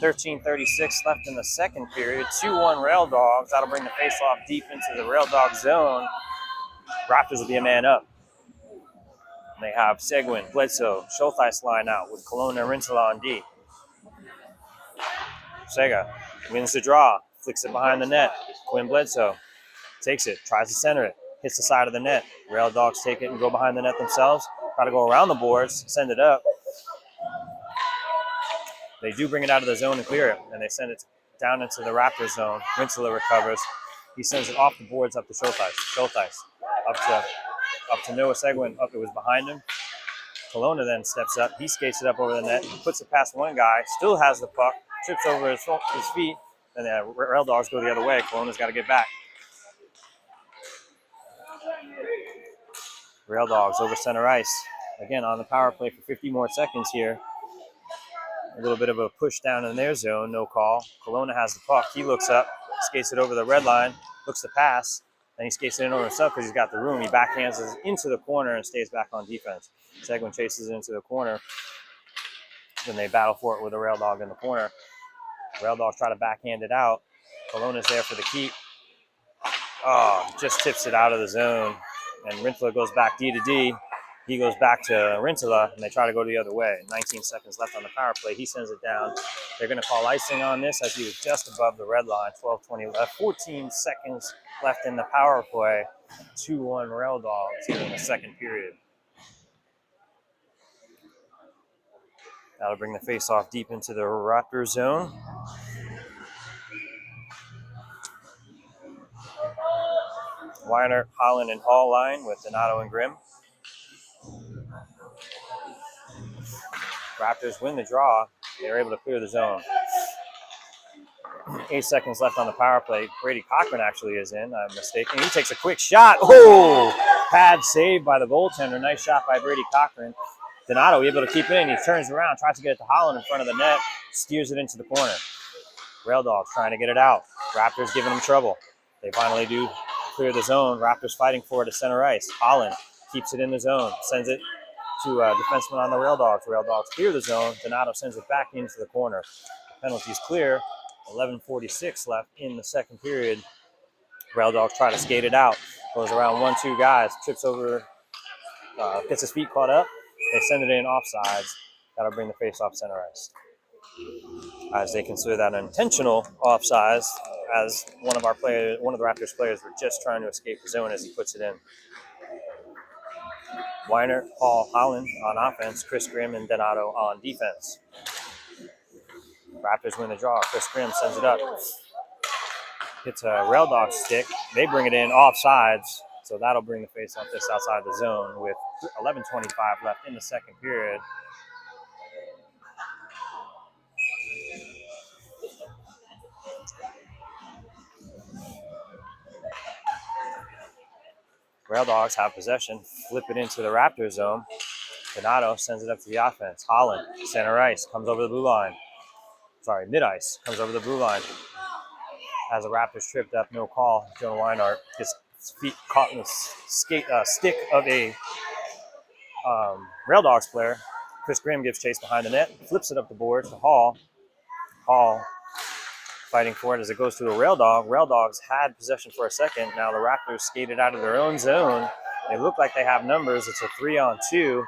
13:36 left in the second period. 2-1 Rail Dogs. That'll bring the face-off deep into the Rail Dog zone. Raptors will be a man up. And they have Seguin, Bledsoe, Schultheis line out with Kelowna and Rintala on D. Sega wins the draw, flicks it behind the net. Quinn Bledsoe takes it, tries to center it, hits the side of the net. Rail Dogs take it and go behind the net themselves. Try to go around the boards, send it up. They do bring it out of the zone and clear it, and they send it down into the Raptors zone. Rinsler recovers. He sends it off the boards up to Schultheis. Up to Noah Seguin. Up, it was behind him. Kelowna then steps up. He skates it up over the net, puts it past one guy, still has the puck, trips over his feet, and the Rail Dogs go the other way. Kelowna's got to get back. Rail Dogs over center ice. Again, on the power play for 50 more seconds here. A little bit of a push down in their zone, no call. Kelowna has the puck. He looks up, skates it over the red line, looks to pass, then he skates it in over himself because he's got the room. He backhands it into the corner and stays back on defense. Seguin chases it into the corner. Then they battle for it with a Rail Dog in the corner. Rail Dogs try to backhand it out. Kelowna's there for the keep. Oh, just tips it out of the zone. And Rinsler goes back D to D. He goes back to Rinsler, and they try to go the other way. 19 seconds left on the power play. He sends it down. They're going to call icing on this as he was just above the red line. 12:20 left. 14 seconds left in the power play. 2-1 Rail Dogs in the second period. That'll bring the face-off deep into the Raptors zone. Weiner, Holland, and Hall line with Donato and Grimm. Raptors win the draw. They're able to clear the zone. 8 seconds left on the power play. Brady Cochran actually is in. I'm mistaken. He takes a quick shot. Oh, pad saved by the goaltender. Nice shot by Brady Cochran. Donato able to keep it in. He turns around, tries to get it to Holland in front of the net, steers it into the corner. Rail Dogs trying to get it out. Raptors giving them trouble. They finally do clear the zone. Raptors fighting for it at center ice. Holland keeps it in the zone, sends it to a defenseman on the Rail Dogs. Rail Dogs clear the zone. Donato sends it back into the corner. The penalty's clear. 11:46 left in the second period. Rail Dogs try to skate it out. Goes around 1-2 guys. Trips over, gets his feet caught up. They send it in offsides. That'll bring the face-off center ice. As they consider that an intentional offsides, as one of the Raptors players were just trying to escape the zone as he puts it in. Weiner, Paul, Holland on offense, Chris Grimm and Donato on defense. Raptors win the draw. Chris Grimm sends it up. Hits a Rail Dog stick. They bring it in offsides, so that'll bring the face-off just outside the zone with 11:25 left in the second period. Rail Dogs have possession, flip it into the Raptors zone. Donato sends it up to the offense. Holland, center ice, comes over the blue line. Sorry, mid-ice, comes over the blue line. As the Raptors tripped up, no call. Jonah Weinhardt gets his feet caught in the stick of a Rail Dogs player. Chris Grimm gives chase behind the net, flips it up the boards to Hall. Hall fighting for it as it goes to a Rail Dog. Rail Dogs had possession for a second. Now the Raptors skated out of their own zone. They look like they have numbers. It's a 3-on-2.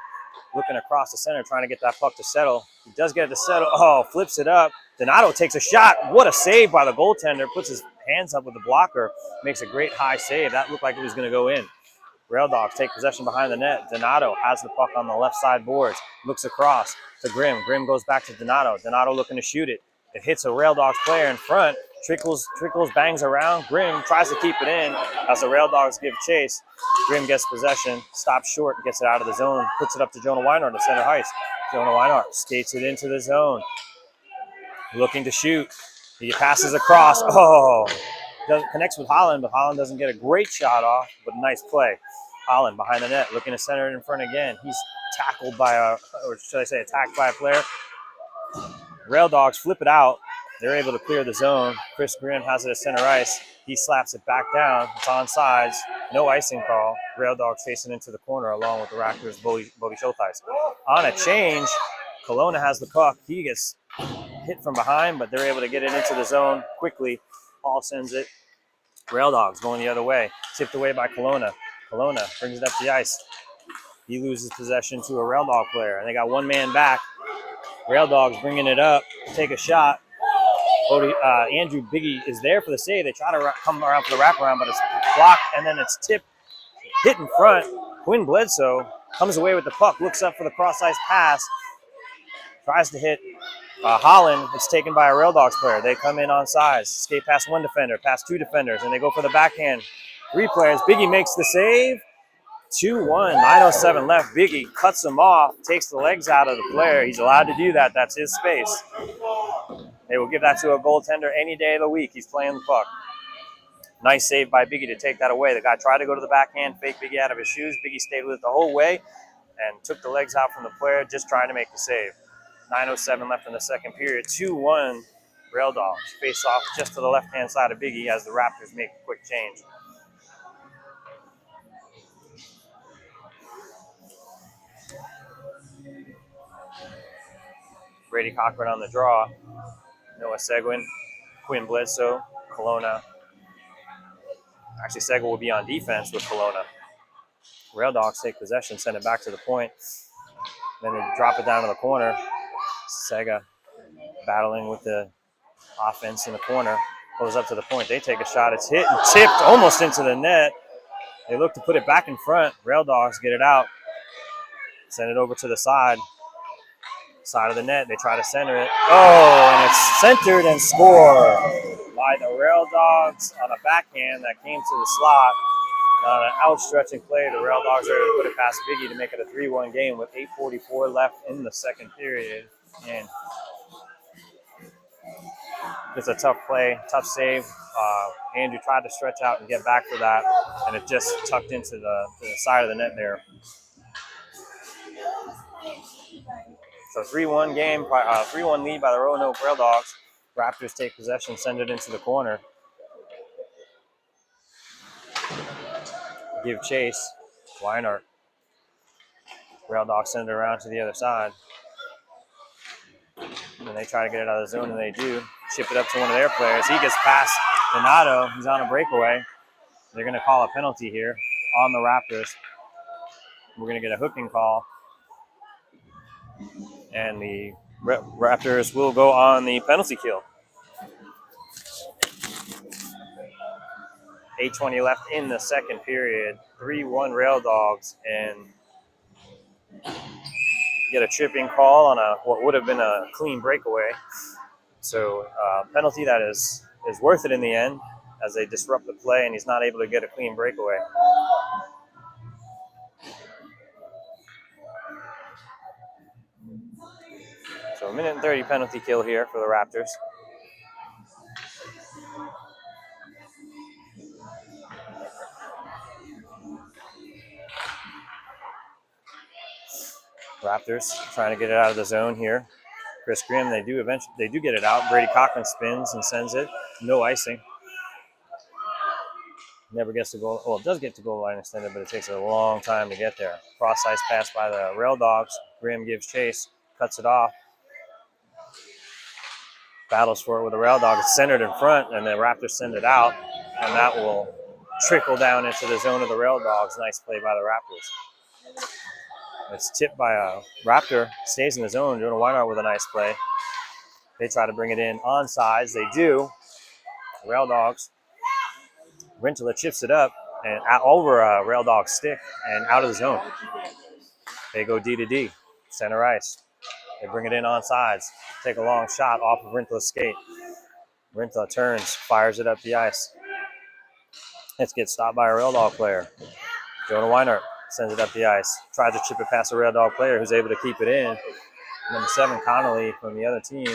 Looking across the center, trying to get that puck to settle. He does get it to settle. Oh, flips it up. Donato takes a shot. What a save by the goaltender. Puts his hands up with the blocker. Makes a great high save. That looked like it was going to go in. Rail Dogs take possession behind the net. Donato has the puck on the left side boards. Looks across to Grimm. Grimm goes back to Donato. Donato looking to shoot it. It hits a Rail Dogs player in front. Trickles, bangs around. Grimm tries to keep it in as the Rail Dogs give chase. Grimm gets possession, stops short, gets it out of the zone, puts it up to Jonah Weinhardt to center ice. Jonah Weinhardt skates it into the zone. Looking to shoot. He passes across. Oh, connects with Holland, but Holland doesn't get a great shot off, but a nice play. Holland behind the net, looking to center it in front again. He's tackled by attacked by a player. Rail Dogs flip it out. They're able to clear the zone. Chris Grimm has it at center ice. He slaps it back down. It's on sides. No icing call. Rail Dogs chasing into the corner along with the Raptors' Bobby Schultheis. On a change, Kelowna has the puck. He gets hit from behind, but they're able to get it into the zone quickly. Hall sends it. Rail Dogs going the other way. Tipped away by Kelowna. Kelowna brings it up the ice. He loses possession to a Rail Dog player, and they got one man back. Rail Dogs bringing it up, take a shot. Andrew Biggie is there for the save. They try to come around for the wraparound, but it's blocked, and then it's tipped, hit in front. Quinn Bledsoe comes away with the puck, looks up for the cross-ice pass, tries to hit Holland, it's taken by a Rail Dogs player. They come in on sides, skate past one defender, past two defenders, and they go for the backhand. Three players. Biggie makes the save. 2-1, 9:07 left. Biggie cuts him off, takes the legs out of the player. He's allowed to do that. That's his space. They will give that to a goaltender any day of the week. He's playing the puck. Nice save by Biggie to take that away. The guy tried to go to the backhand, fake Biggie out of his shoes. Biggie stayed with it the whole way and took the legs out from the player, just trying to make the save. 9:07 left in the second period. 2-1 Rail Dogs. Face off just to the left-hand side of Biggie as the Raptors make a quick change. Brady Cochran on the draw. Noah Seguin, Quinn Bledsoe, Kelowna. Actually, Seguin will be on defense with Kelowna. Rail Dogs take possession, send it back to the point. Then they drop it down to the corner. Sega battling with the offense in the corner. Goes up to the point. They take a shot. It's hit and tipped almost into the net. They look to put it back in front. Rail Dogs get it out. Send it over to the side of the net. They try to center it. Oh, and it's centered and scored by the Rail Dogs on a backhand that came to the slot. On an outstretching play, the Rail Dogs are able to put it past Biggie to make it a 3-1 game with 8:44 left in the second period. And it's a tough play, tough save. Andrew tried to stretch out and get back for that, and it just tucked into the side of the net there. So 3-1 game, 3-1 lead by the Roanoke Rail Dogs. Raptors take possession, send it into the corner. Give chase. Weinert. Rail Dogs send it around to the other side. And they try to get it out of the zone, and they do. Chip it up to one of their players. He gets past Donato. He's on a breakaway. They're going to call a penalty here on the Raptors. We're going to get a hooking call. And the Raptors will go on the penalty kill. 8:20 left in the second period. 3-1 Rail Dogs, and get a tripping call on what would have been a clean breakaway. So penalty that is worth it in the end as they disrupt the play, and he's not able to get a clean breakaway. So a minute and 30 penalty kill here for the Raptors. Raptors trying to get it out of the zone here. Chris Grimm, they do get it out. Brady Cochran spins and sends it. No icing. Never gets to goal. Well, it does get to goal line extended, but it takes a long time to get there. Cross ice pass by the Rail Dogs. Grimm gives chase, cuts it off. Battles for it with the Rail Dogs. It's centered in front, and the Raptors send it out, and that will trickle down into the zone of the Rail Dogs. Nice play by the Raptors. It's tipped by a Raptor, stays in the zone. Jonah Weinhardt with a nice play. They try to bring it in on sides. They do. Rail Dogs. Rintala chips it up and over a Rail Dog stick and out of the zone. They go D to D, center ice. They bring it in on sides. Take a long shot off of Rintala's skate. Rintala turns, fires it up the ice. It gets stopped by a Rail Dog player. Jonah Weinhardt sends it up the ice. Tries to chip it past a Rail Dog player who's able to keep it in. Number 7, Connolly from the other team,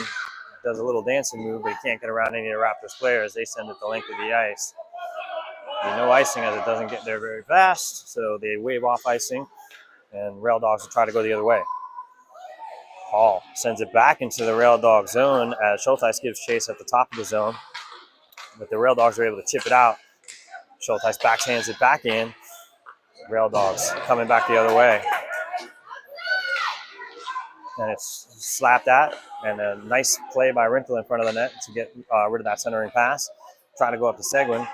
does a little dancing move, but he can't get around any of the Raptors players. They send it the length of the ice. No icing as it doesn't get there very fast, so they wave off icing, and Rail Dogs will try to go the other way. Hall sends it back into the Rail Dog zone as Schulteis gives chase at the top of the zone, but the Rail Dogs are able to chip it out. Schulteis backhands it back in. Rail Dogs coming back the other way. And it's slapped at, and a nice play by Rintala in front of the net to get rid of that centering pass. Trying to go up to Seguin.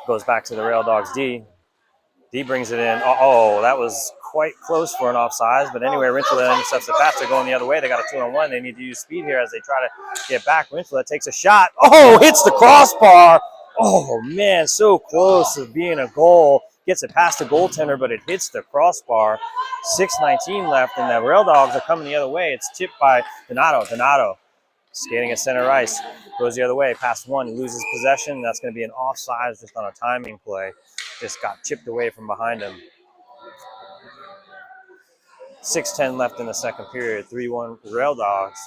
Goes back to the Rail Dogs D. D brings it in. Oh, that was quite close for an offsides, but anyway, Rintala intercepts the pass. They're going the other way. They got a 2-on-1. They need to use speed here as they try to get back. Rintala takes a shot. Oh, hits the crossbar. Oh, man, so close to being a goal. gets it past the goaltender, but it hits the crossbar. 6:19 left, and the Rail Dogs are coming the other way. It's tipped by Donato. Donato skating at center ice. Goes the other way, past one, he loses possession. That's going to be an offside just on a timing play. Just got chipped away from behind him. 6:10 left in the second period, 3-1 Rail Dogs.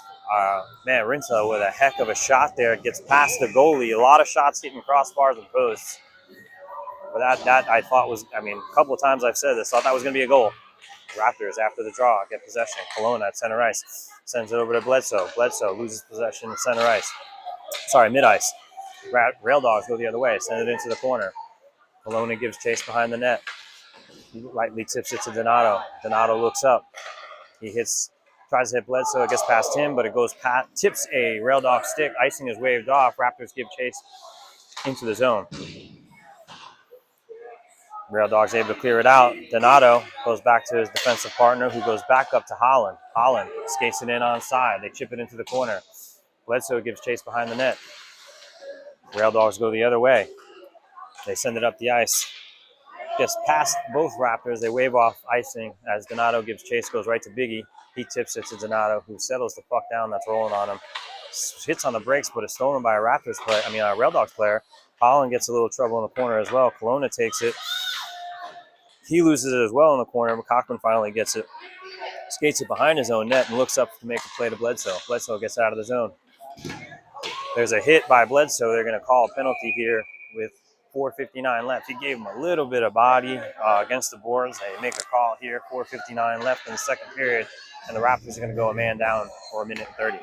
Man, Rinta with a heck of a shot there. It gets past the goalie. A lot of shots hitting crossbars and posts. But that I thought was, I mean, a couple of times I've said this, thought that was going to be a goal. Raptors, after the draw, get possession. Kelowna at center ice. Sends it over to Bledsoe. Bledsoe loses possession at center ice. Sorry, mid-ice. Rail Dogs go the other way. Send it into the corner. Kelowna gives chase behind the net. He lightly tips it to Donato. Donato looks up. He tries to hit Bledsoe. It gets past him, but it goes past, tips a Rail Dog stick. Icing is waved off. Raptors give chase into the zone. Rail Dog's able to clear it out. Donato goes back to his defensive partner, who goes back up to Holland. Holland skates it in onside. They chip it into the corner. Bledsoe gives chase behind the net. Rail Dogs go the other way. They send it up the ice. Gets past both Raptors. They wave off icing as Donato gives chase, goes right to Biggie. He tips it to Donato, who settles the puck down that's rolling on him. Hits on the brakes, but it's stolen by a Rail Dogs player. Holland gets a little trouble in the corner as well. Kelowna takes it. He loses it as well in the corner, but Cochran finally gets it. Skates it behind his own net and looks up to make a play to Bledsoe. Bledsoe gets out of the zone. There's a hit by Bledsoe. They're going to call a penalty here with 4:59 left. He gave him a little bit of body against the boards. They make a call here. 4:59 left in the second period, and the Raptors are going to go a man down for 1:30.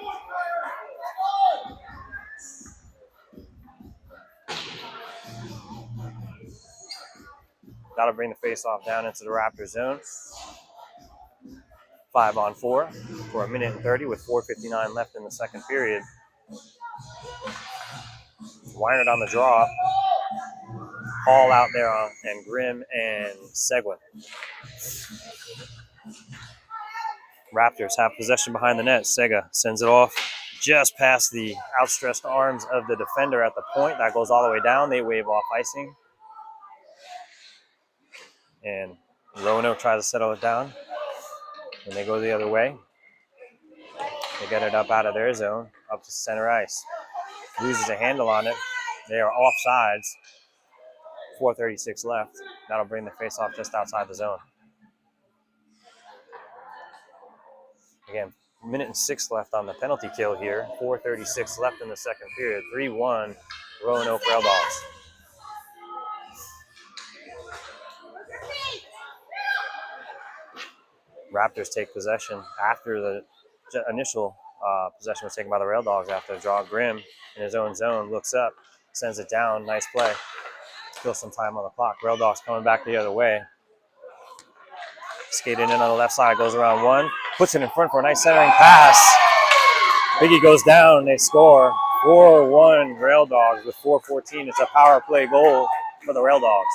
That'll bring the face-off down into the Raptors zone. 5-on-4 for 1:30 with 4:59 left in the second period. Weinert on the draw. Hall out there and Grimm and Seguin. Raptors have possession behind the net. Sega sends it off just past the outstretched arms of the defender at the point. That goes all the way down. They wave off icing. And Roanoke tries to settle it down. And they go the other way. They get it up out of their zone, up to center ice. Loses a handle on it. They are offsides. 4:36 left. That'll bring the face-off just outside the zone. Again, 1:06 left on the penalty kill here. 4:36 left in the second period. 3-1 Roanoke Rail Dogs. Raptors take possession after the initial possession was taken by the Rail Dogs after the draw. Grimm in his own zone looks up, sends it down. Nice play. Still some time on the clock. Rail Dogs coming back the other way. Skating in on the left side, goes around one, puts it in front for a nice centering pass. Biggie goes down, they score. 4-1 Rail Dogs with 4:14. It's a power play goal for the Rail Dogs.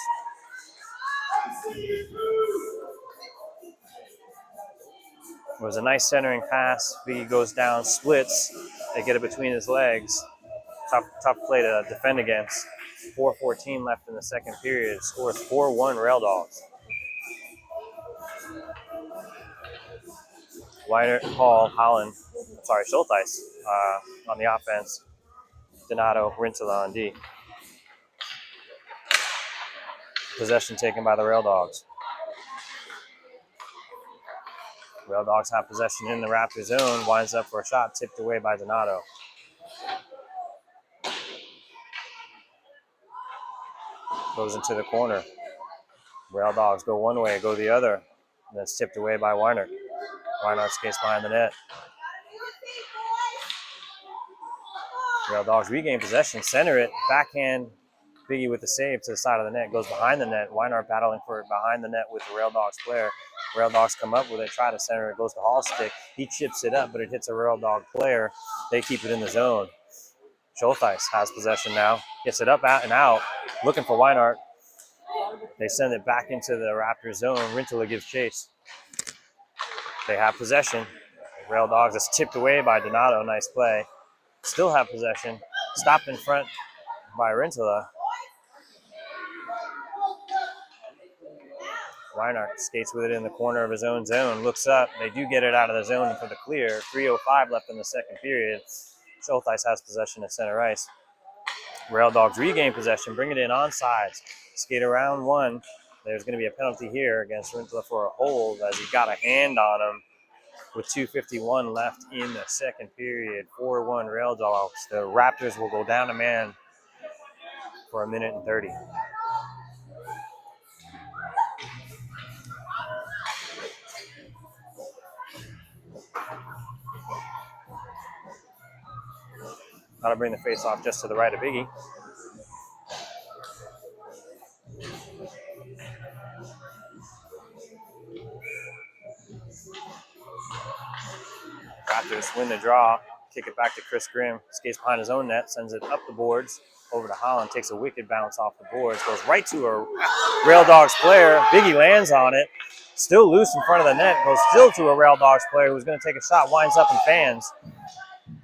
It was a nice centering pass. Biggie goes down, splits. They get it between his legs. Tough play to defend against. 4:14 left in the second period. Scores 4-1 Rail Dogs. Weinert, Hall, Holland, Schulteis on the offense. Donato, Rintala on D. Possession taken by the Rail Dogs. Rail Dogs have possession in the Raptors zone. Winds up for a shot, tipped away by Donato. Goes into the corner. Rail Dogs go one way, go the other. And then it's tipped away by Weinert. Weinert skates behind the net. Rail Dogs regain possession, center it, backhand Biggie with the save to the side of the net, goes behind the net. Weinert battling for it behind the net with the Rail Dogs player. Rail Dogs come up with it, try to center it, goes to Hall's stick. He chips it up, but it hits a Rail Dog player. They keep it in the zone. Schulteis has possession now, gets it up, out, and out, looking for Weinert. They send it back into the Raptors zone. Rintala gives chase. They have possession. Rail Dogs is tipped away by Donato. Nice play. Still have possession. Stopped in front by Rintala. Reinhardt skates with it in the corner of his own zone, looks up. They do get it out of the zone for the clear. 3:05 left in the second period. Schultheis has possession at center ice. Rail Dogs regain possession, bring it in on sides. Skate around one. There's going to be a penalty here against Rintala for a hold as he got a hand on him with 2:51 left in the second period. 4-1 Rail Dogs. The Raptors will go down a man for 1:30. That'll bring the face-off just to the right of Biggie. Raptors win the draw, kick it back to Chris Grimm, skates behind his own net, sends it up the boards, over to Holland, takes a wicked bounce off the boards, goes right to a Rail Dogs player. Biggie lands on it, still loose in front of the net, goes still to a Rail Dogs player who's going to take a shot, winds up and fans.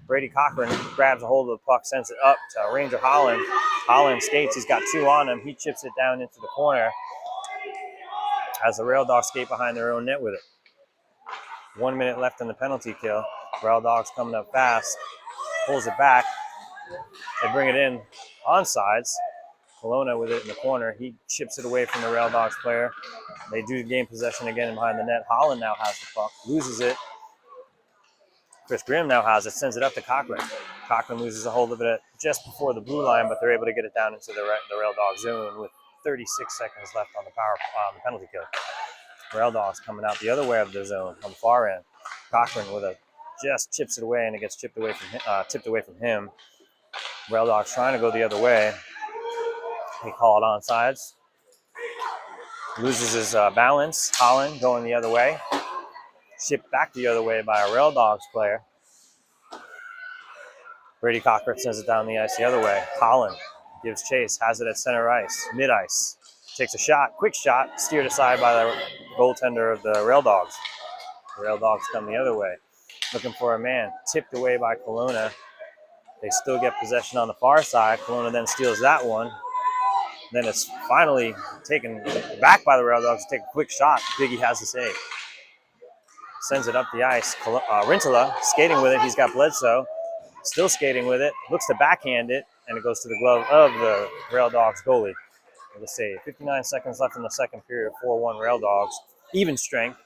Brady Cochran grabs a hold of the puck, sends it up to Ranger Holland. Holland skates, he's got two on him, he chips it down into the corner as the Rail Dogs skate behind their own net with it. 1 minute left in the penalty kill. Rail Dogs coming up fast, pulls it back. They bring it in on sides. Kelowna with it in the corner. He chips it away from the Rail Dogs player. They do gain possession again behind the net. Holland now has the puck, loses it. Chris Grimm now has it, sends it up to Cochran. Cochran loses a hold of it just before the blue line, but they're able to get it down into the Rail Dog zone with 36 seconds left on the penalty kill. Rail Dogs coming out the other way of the zone on the far end. Cochran with a just chips it away, and it gets tipped away from him. Rail Dogs trying to go the other way. They call it onside. Loses his balance. Holland going the other way. Shipped back the other way by a Rail Dogs player. Brady Cochran sends it down the ice the other way. Holland gives chase, has it at center ice, mid ice. Takes a shot, quick shot, steered aside by the goaltender of the Rail Dogs. The Rail Dogs come the other way, looking for a man. Tipped away by Kelowna. They still get possession on the far side. Kelowna then steals that one. Then it's finally taken back by the Rail Dogs to take a quick shot. Biggie has the save. Sends it up the ice. Rintala skating with it. He's got Bledsoe. Still skating with it. Looks to backhand it, and it goes to the glove of the Rail Dogs goalie. With a save. 59 seconds left in the second period. 4-1 Rail Dogs. Even strength.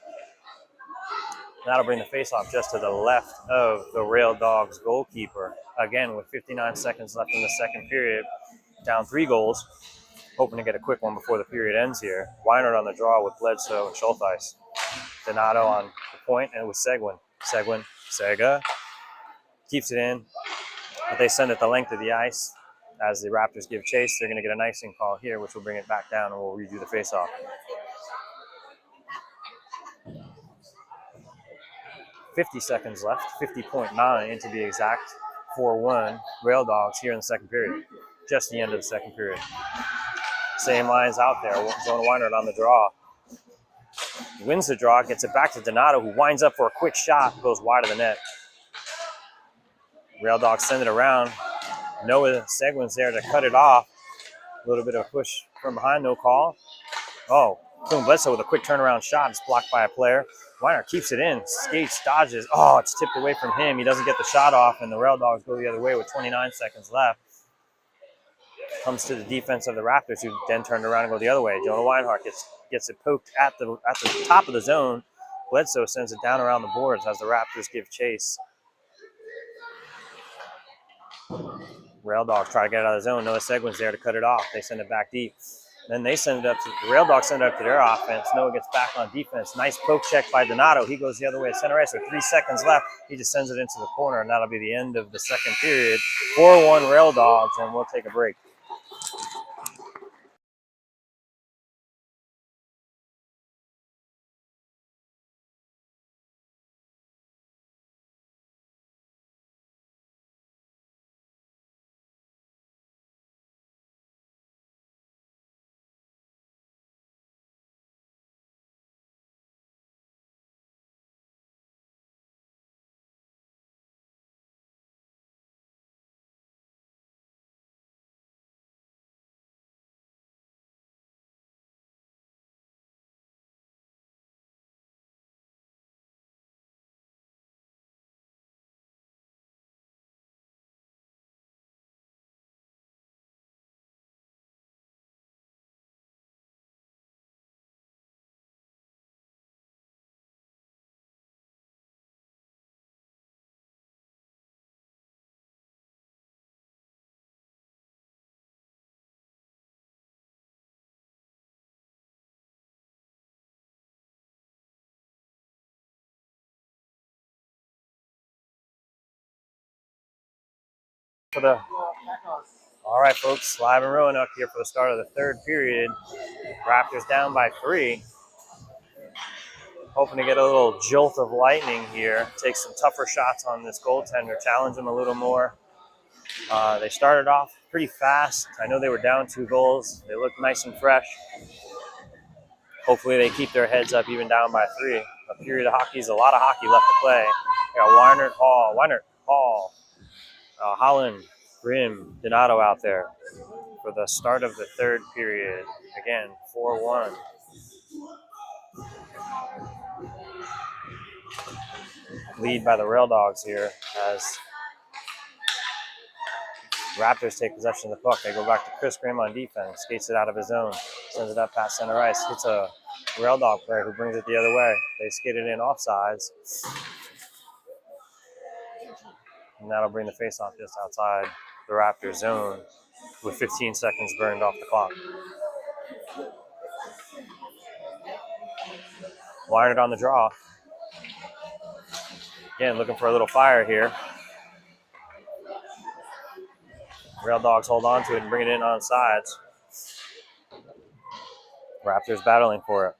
That'll bring the faceoff just to the left of the Rail Dogs goalkeeper. Again, with 59 seconds left in the second period. Down 3 goals. Hoping to get a quick one before the period ends here. Weinert on the draw with Bledsoe and Schultheis. Donato on the point, and with Seguin. Sega keeps it in, but they send it the length of the ice. As the Raptors give chase, they're going to get an icing call here, which will bring it back down, and we'll redo the faceoff. 50 seconds left, 50.9 to be exact. 4-1 Rail Dogs here in the second period. Just the end of the second period. Same lines out there. Jonah Weinert on the draw. Wins the draw, gets it back to Donato, who winds up for a quick shot, goes wide of the net. Rail Dogs send it around. Noah Seguin's there to cut it off. A little bit of a push from behind, no call. Oh, Boom Bledsoe with a quick turnaround shot. It's blocked by a player. Weiner keeps it in, skates, dodges. Oh, it's tipped away from him. He doesn't get the shot off, and the Rail Dogs go the other way with 29 seconds left. Comes to the defense of the Raptors, who then turned around and go the other way. Jonah Weinhardt gets it poked at the top of the zone. Bledsoe sends it down around the boards as the Raptors give chase. Rail Dogs try to get it out of the zone. Noah Seguin's there to cut it off. They send it back deep. Then they send it up to the Rail Dogs send it up to their offense. Noah gets back on defense. Nice poke check by Donato. He goes the other way at center ice with 3 seconds left. He just sends it into the corner, and that'll be the end of the second period. 4-1 Rail Dogs, and we'll take a break. For the all right, folks, live in Roanoke here for the start of the third period. Raptors down by 3. Hoping to get a little jolt of lightning here. Take some tougher shots on this goaltender, challenge him a little more. They started off pretty fast. I know they were down 2 goals. They looked nice and fresh. Hopefully they keep their heads up even down by 3. A period of hockey is a lot of hockey left to play. We got Weinert, Hall, Holland, Grimm, Donato out there for the start of the third period. Again, 4-1. Lead by the Rail Dogs here as Raptors take possession of the puck. They go back to Chris Grimm on defense, skates it out of his zone, sends it up past center ice, hits a Rail Dog player who brings it the other way. They skate it in offsides. And that'll bring the faceoff just outside the Raptors zone with 15 seconds burned off the clock. Weinert on the draw. Again, looking for a little fire here. Rail Dogs hold on to it and bring it in on sides. Raptors battling for it.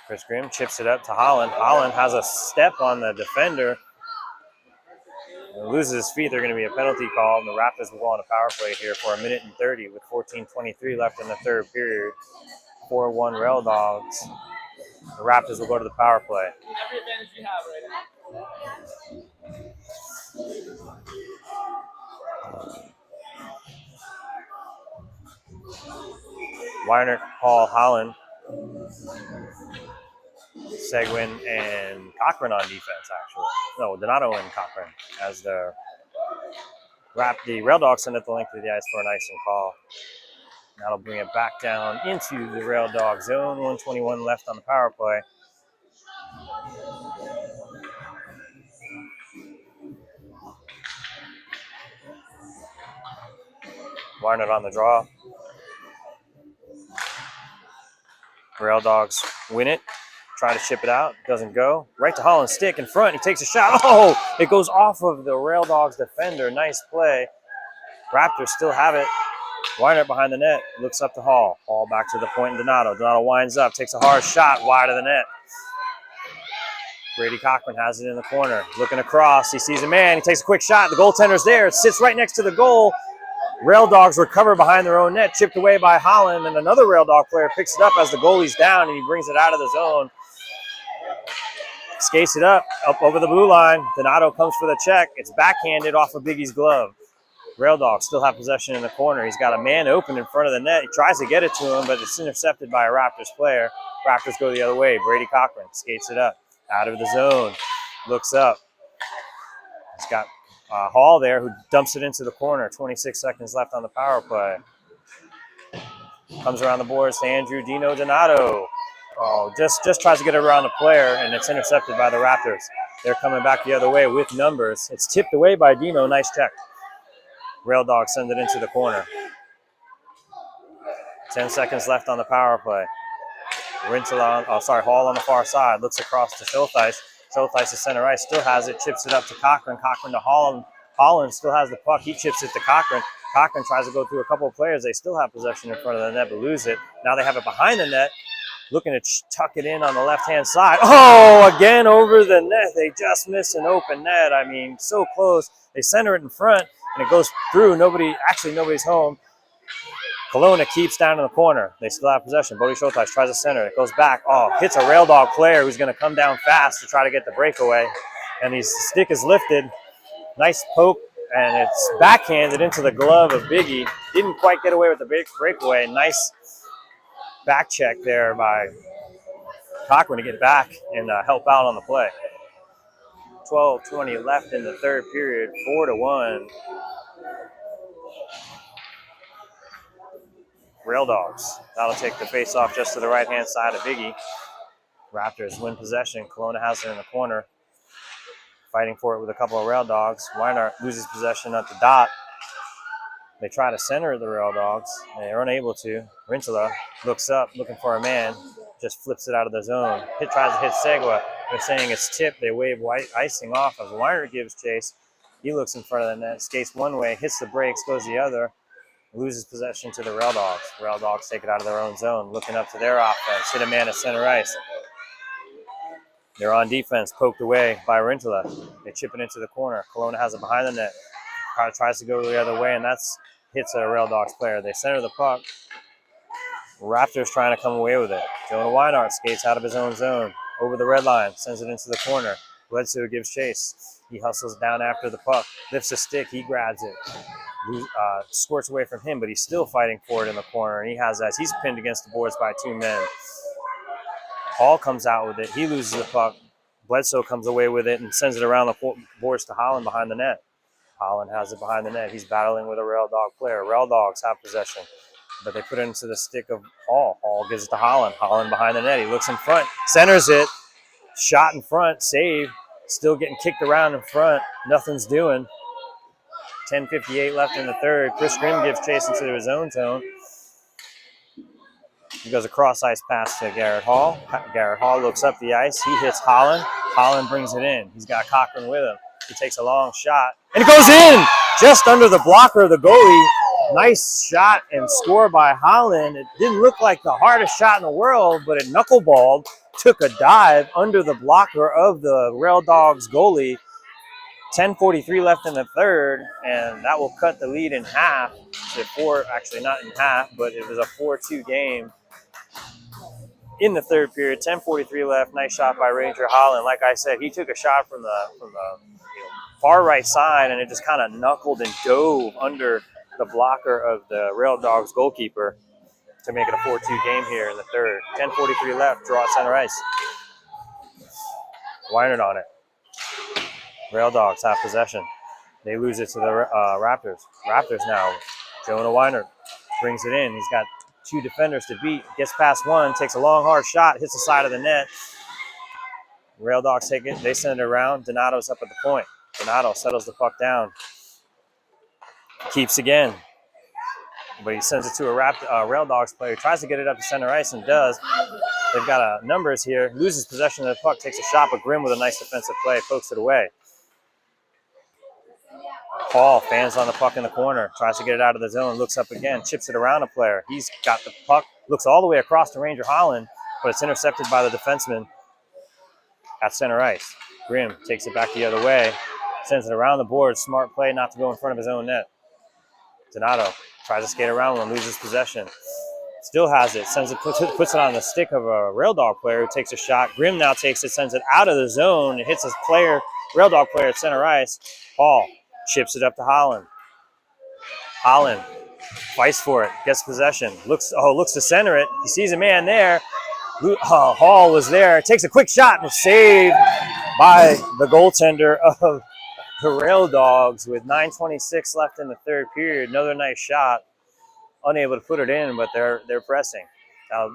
Chris Grimm chips it up to Holland. Holland has a step on the defender. And loses his feet. They're going to be a penalty call, and the Raptors will go on a power play here for 1:30 with 14:23 left in the third period. 4-1 Rail Dogs. The Raptors will go to the power play. Every advantage you have right now. Weinert, Hall, Holland, Seguin, and Cochran on defense, actually. No, Donato and Cochran as the Rail Dogs send it the length of the ice for an icing call. That'll bring it back down into the Rail Dog zone. 1:21 left on the power play. Weinert on the draw. Rail Dogs win it. Try to chip it out. Doesn't go. Right to Holland's stick in front. He takes a shot. Oh! It goes off of the Rail Dogs defender. Nice play. Raptors still have it. Weinert behind the net. Looks up to Hall. Hall back to the point in Donato. Donato winds up. Takes a hard shot wide of the net. Brady Cochran has it in the corner. Looking across. He sees a man. He takes a quick shot. The goaltender's there. It sits right next to the goal. Rail Dogs recover behind their own net. Chipped away by Holland. And another Rail Dog player picks it up as the goalie's down, and he brings it out of the zone. Skates it up over the blue line. Donato comes for the check. It's backhanded off of Biggie's glove. Rail Dogs still have possession in the corner. He's got a man open in front of the net. He tries to get it to him, but it's intercepted by a Raptors player. Raptors go the other way. Brady Cochran skates it up out of the zone. Looks up. He's got Hall there who dumps it into the corner. 26 seconds left on the power play. Comes around the boards to Andrew Dino Donato. Oh, just tries to get it around the player, and it's intercepted by the Raptors. They're coming back the other way with numbers. It's tipped away by Dino. Nice check. Rail Dogs send it into the corner. 10 seconds left on the power play. Hall on the far side. Looks across to Schultheis. Schultheis to center ice. Still has it. Chips it up to Cochran. Cochran to Holland. Holland still has the puck. He chips it to Cochran. Cochran tries to go through a couple of players. They still have possession in front of the net, but lose it. Now they have it behind the net. Looking to tuck it in on the left-hand side. Oh, again over the net. They just miss an open net. I mean, so close. They center it in front, and it goes through. Nobody's home. Kelowna keeps down in the corner. They still have possession. Bodie Schultheis tries to center. It goes back. Oh, hits a Rail Dog player who's going to come down fast to try to get the breakaway. And his stick is lifted. Nice poke, and it's backhanded into the glove of Biggie. Didn't quite get away with the big breakaway. Nice back check there by Cochran to get back and help out on the play. 12:20 left in the third period, 4-1. Rail Dogs. That'll take the face off just to the right-hand side of Biggie. Raptors win possession. Kelowna has it in the corner. Fighting for it with a couple of Rail Dogs. Weinert loses possession at the dot. They try to center the Rail Dogs. They're unable to. Rintala looks up, looking for a man. just flips it out of the zone. Tries to hit Segua. They're saying it's tipped. They wave white icing off as Weiner gives chase. He looks in front of the net, skates one way, hits the brakes, goes the other, loses possession to the Rail Dogs. Rail Dogs take it out of their own zone, looking up to their offense, hit a man at center ice. They're on defense, poked away by Rintala. They chip it into the corner. Kelowna has it behind the net. Tries to go the other way, and that's hits a Rail Dogs player. They center the puck. Raptors trying to come away with it. Jonah Weinart skates out of his own zone, over the red line, sends it into the corner. Bledsoe gives chase. He hustles down after the puck, lifts a stick, he grabs it. Squirts away from him, but he's still fighting for it in the corner, and he's pinned against the boards by two men. Hall comes out with it. He loses the puck. Bledsoe comes away with it and sends it around the boards to Holland behind the net. Holland has it behind the net. He's battling with a Rail Dog player. Rail Dogs have possession, but they put it into the stick of Hall. Hall gives it to Holland. Holland behind the net. He looks in front, centers it. Shot in front, save. Still getting kicked around in front. Nothing's doing. 10:58 left in the third. Chris Grimm gives chase into his own zone. He goes a cross-ice pass to Garrett Hall. Garrett Hall looks up the ice. He hits Holland. Holland brings it in. He's got Cochran with him. He takes a long shot, and it goes in! Just under the blocker of the goalie. Nice shot and score by Holland. It didn't look like the hardest shot in the world, but it knuckleballed, took a dive under the blocker of the Rail Dogs goalie. 10:43 left in the third, and that will cut the lead in half to four. Actually, not in half, but it was a 4-2 game in the third period. 10:43 left. Nice shot by Ranger Holland. Like I said, he took a shot from the far right side, and it just kind of knuckled and dove under the blocker of the Rail Dogs goalkeeper to make it a 4-2 game here in the third. 10:43 left. Draw at center ice. Weinert on it. Rail Dogs have possession. They lose it to the Raptors. Raptors now. Jonah Weinert brings it in. He's got two defenders to beat. Gets past one. Takes a long, hard shot. Hits the side of the net. Rail Dogs take it. They send it around. Donato's up at the point. Donato settles the puck down. Keeps again. But he sends it to a Rail Dogs player. Tries to get it up to center ice and does. They've got numbers here. Loses possession of the puck. Takes a shot, but Grimm with a nice defensive play. Pokes it away. Hall fans on the puck in the corner. Tries to get it out of the zone. Looks up again. Chips it around a player. He's got the puck. Looks all the way across to Ranger Holland, but it's intercepted by the defenseman at center ice. Grimm takes it back the other way. Sends it around the board. Smart play not to go in front of his own net. Donato tries to skate around one. Loses possession. Still has it. Sends it. Puts it on the stick of a Rail Dog player who takes a shot. Grimm now takes it. Sends it out of the zone. It hits a player. Rail Dog player at center ice. Hall chips it up to Holland. Holland fights for it, gets possession, looks to center it. He sees a man there. Hall was there, takes a quick shot and saved by the goaltender of the Rail Dogs with 9:26 left in the third period. Another nice shot, unable to put it in, but they're pressing. Now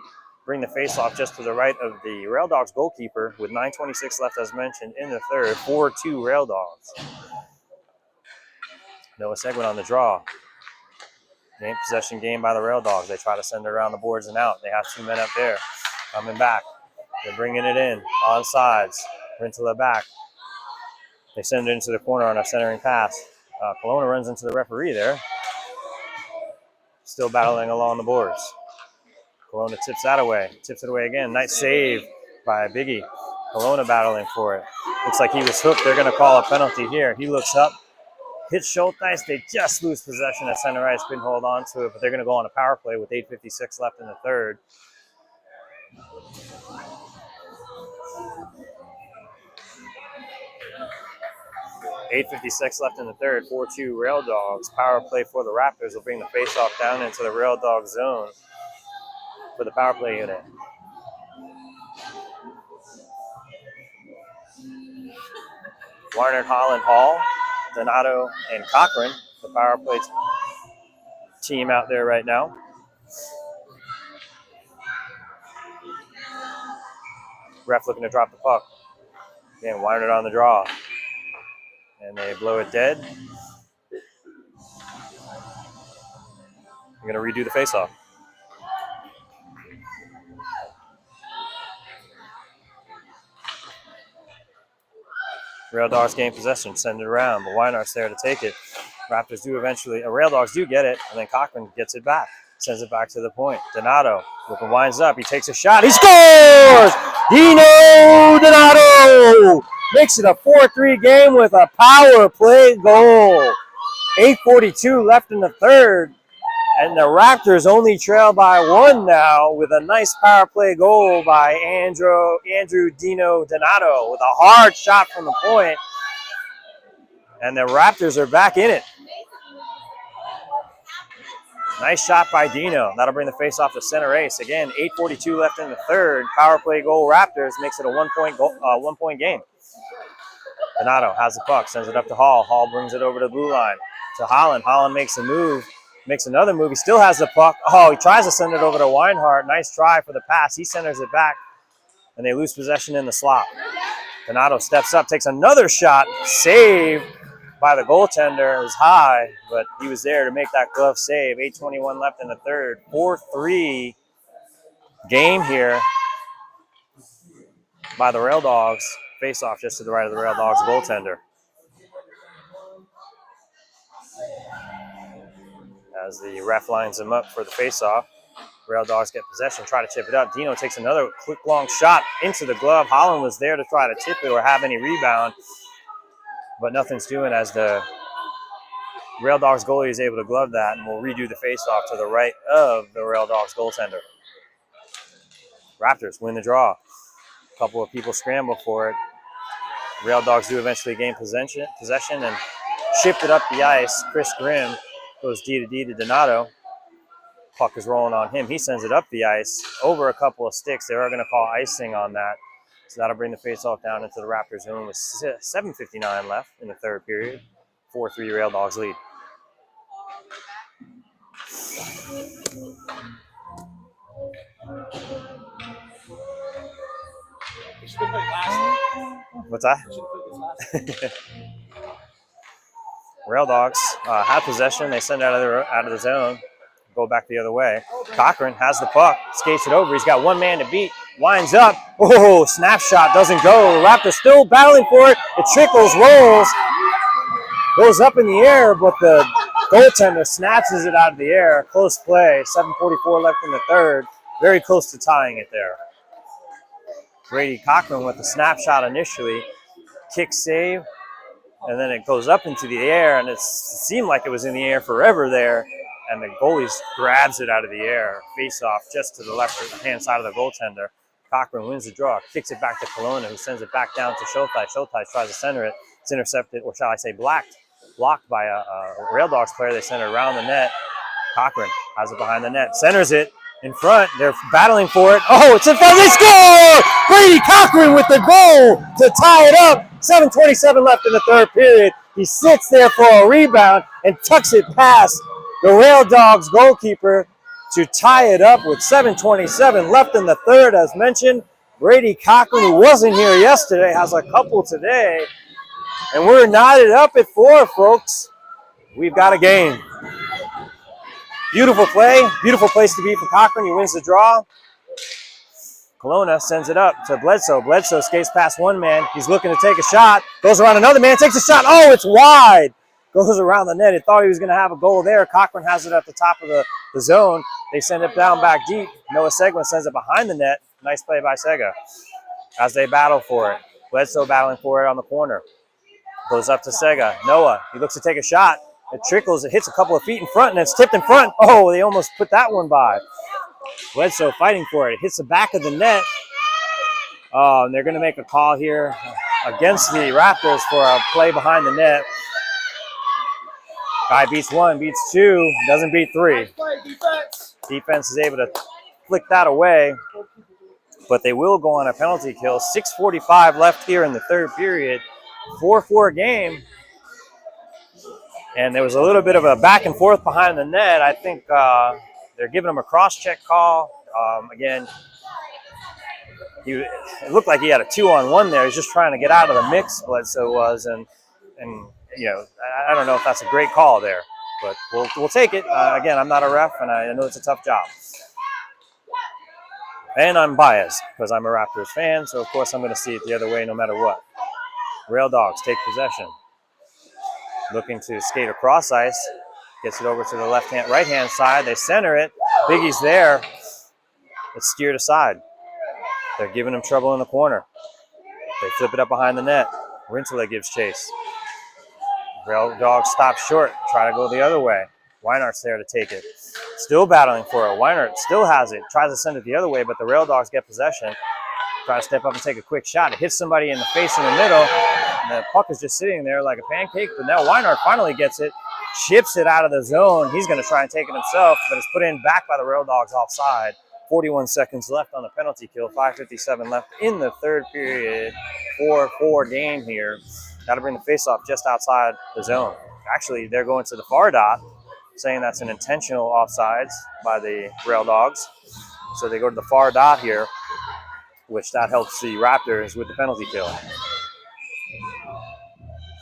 bring the faceoff just to the right of the Rail Dogs goalkeeper with 9:26 left, as mentioned, in the third. 4-2 Rail Dogs. Noah Seguin on the draw. Possession game by the Rail Dogs. They try to send it around the boards and out. They have two men up there. Coming back. They're bringing it in. On sides. Rintala back. They send it into the corner on a centering pass. Kelowna runs into the referee there. Still battling along the boards. Kelowna tips that away. Tips it away again. Nice save by Biggie. Kelowna battling for it. Looks like he was hooked. They're going to call a penalty here. He looks up. Hits Schultz. They just lose possession at center ice. Couldn't hold on to it, but they're going to go on a power play with 8:56 left in the third. .856 left in the third. 4-2 Rail Dogs. Power play for the Raptors will bring the faceoff down into the Rail Dog zone for the power play unit. Warner, Holland, Hall, Donato, and Cochran, the power play team out there right now. Ref looking to drop the puck. Again, Warner on the draw. And they blow it dead. They're going to redo the faceoff. Rail Dogs gain possession, send it around, but Weinart's there to take it. Raptors do eventually, Rail Dogs do get it, and then Cochran gets it back, sends it back to the point. Donato winds up, he takes a shot, he scores! Dino Donato makes it a 4-3 game with a power play goal. 8:42 left in the third, and the Raptors only trail by 1 now with a nice power play goal by Andrew Dino Donato with a hard shot from the point. And the Raptors are back in it. Nice shot by Dino. That'll bring the face off to center ace. Again, 8:42 left in the third. Power play goal Raptors makes it a 1-point game. Donato has the puck, sends it up to Hall. Hall brings it over to the blue line to Holland. Holland makes a move. Makes another move. He still has the puck. Oh, he tries to send it over to Weinhardt. Nice try for the pass. He centers it back, and they lose possession in the slot. Donato steps up, takes another shot. Saved by the goaltender. It was high, but he was there to make that glove save. 8:21 left in the third. 4-3 game here by the Rail Dogs. Face off just to the right of the Rail Dogs goaltender. As the ref lines him up for the face-off. Rail Dogs get possession, try to chip it up. Dino takes another quick, long shot into the glove. Holland was there to try to tip it or have any rebound, but nothing's doing as the Rail Dogs goalie is able to glove that, and will redo the face-off to the right of the Rail Dogs goaltender. Raptors win the draw. A couple of people scramble for it. Rail Dogs do eventually gain possession and shift it up the ice. Chris Grimm goes D to Donato. Puck is rolling on him. He sends it up the ice over a couple of sticks. They are going to call icing on that. So that'll bring the faceoff down into the Raptors' zone with 7:59 left in the third period. 4-3 Rail Dogs lead. What's that? Rail Dogs have possession. They send it out of the zone. Go back the other way. Cochran has the puck, skates it over. He's got one man to beat. Winds up. Oh, snap shot doesn't go. The Raptors still battling for it. It trickles, rolls, goes up in the air, but the goaltender snatches it out of the air. Close play. 7:44 left in the third. Very close to tying it there. Brady Cochran with the snapshot initially. Kick save. And then it goes up into the air, and it seemed like it was in the air forever there. And the goalie grabs it out of the air. Face off just to the left-hand side of the goaltender. Cochran wins the draw, kicks it back to Kelowna, who sends it back down to Showtime. Showtime tries to center it. It's intercepted, or shall I say blocked by a Rail Dogs player. They send it around the net. Cochran has it behind the net, centers it in front. They're battling for it. Oh, it's in front. They score! Brady Cochran with the goal to tie it up. 7:27 left in the third period. He sits there for a rebound and tucks it past the Rail Dogs goalkeeper to tie it up with 7:27 left in the third. As mentioned, Brady Cochran, who wasn't here yesterday, has a couple today. And we're knotted up at 4, folks. We've got a game. Beautiful play. Beautiful place to be for Cochran. He wins the draw. Kelowna sends it up to Bledsoe. Bledsoe skates past one man. He's looking to take a shot. Goes around another man, takes a shot. Oh, it's wide. Goes around the net. He thought he was going to have a goal there. Cochran has it at the top of the zone. They send it down back deep. Noah Seguin sends it behind the net. Nice play by Sega as they battle for it. Bledsoe battling for it on the corner. Goes up to Sega. Noah, he looks to take a shot. It trickles. It hits a couple of feet in front, and it's tipped in front. Oh, they almost put that one by. Bledsoe fighting for it. It hits the back of the net. Oh, and they're going to make a call here against the Raptors for a play behind the net. Guy beats one, beats two, doesn't beat three. Defense is able to flick that away, but they will go on a penalty kill. 6:45 left here in the third period. 4-4 game. And there was a little bit of a back and forth behind the net. I think they're giving him a cross-check call. Again, it looked like he had a 2-on-1 there. He's just trying to get out of the mix, Bledsoe was. And you know, I don't know if that's a great call there, but we'll take it. Again, I'm not a ref, and I know it's a tough job. And I'm biased because I'm a Raptors fan, so of course I'm going to see it the other way no matter what. Rail Dogs take possession. Looking to skate across ice. Gets it over to the right-hand side. They center it. Biggie's there. It's steered aside. They're giving him trouble in the corner. They flip it up behind the net. Rintele gives chase. Rail Dogs stop short. Try to go the other way. Weinart's there to take it. Still battling for it. Weinart still has it. Tries to send it the other way, but the Rail Dogs get possession. Try to step up and take a quick shot. It hits somebody in the face in the middle. And the puck is just sitting there like a pancake, but now Weinart finally gets it. Chips it out of the zone. He's going to try and take it himself, but it's put in back by the Rail Dogs offside. 41 seconds left on the penalty kill. 5:57 left in the third period. 4-4 game here. Got to bring the faceoff just outside the zone. Actually, they're going to the far dot, saying that's an intentional offsides by the Rail Dogs. So they go to the far dot here, which that helps the Raptors with the penalty kill.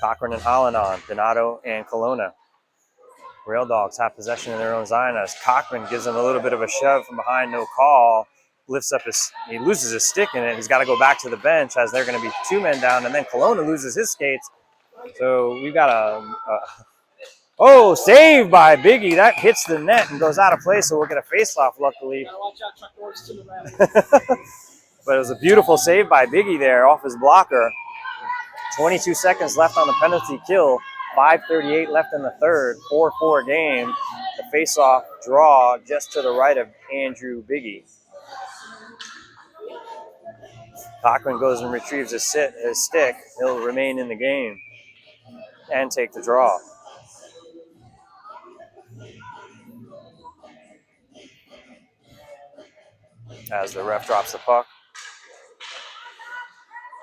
Cochran and Holland on. Donato and Colonna. Rail Dogs have possession in their own zone as Cochran gives him a little bit of a shove from behind, no call. Lifts up he loses his stick in it. He's got to go back to the bench as they're going to be 2 men down, and then Colonna loses his skates. So we've got oh, saved by Biggie. That hits the net and goes out of play, so we'll get a face-off, luckily. Watch out, Chuck Norris to the right. But it was a beautiful save by Biggie there off his blocker. 22 seconds left on the penalty kill. 5:38 left in the third. 4-4 game. The face-off draw just to the right of Andrew Biggie. Cochran goes and retrieves his stick. He'll remain in the game and take the draw. As the ref drops the puck.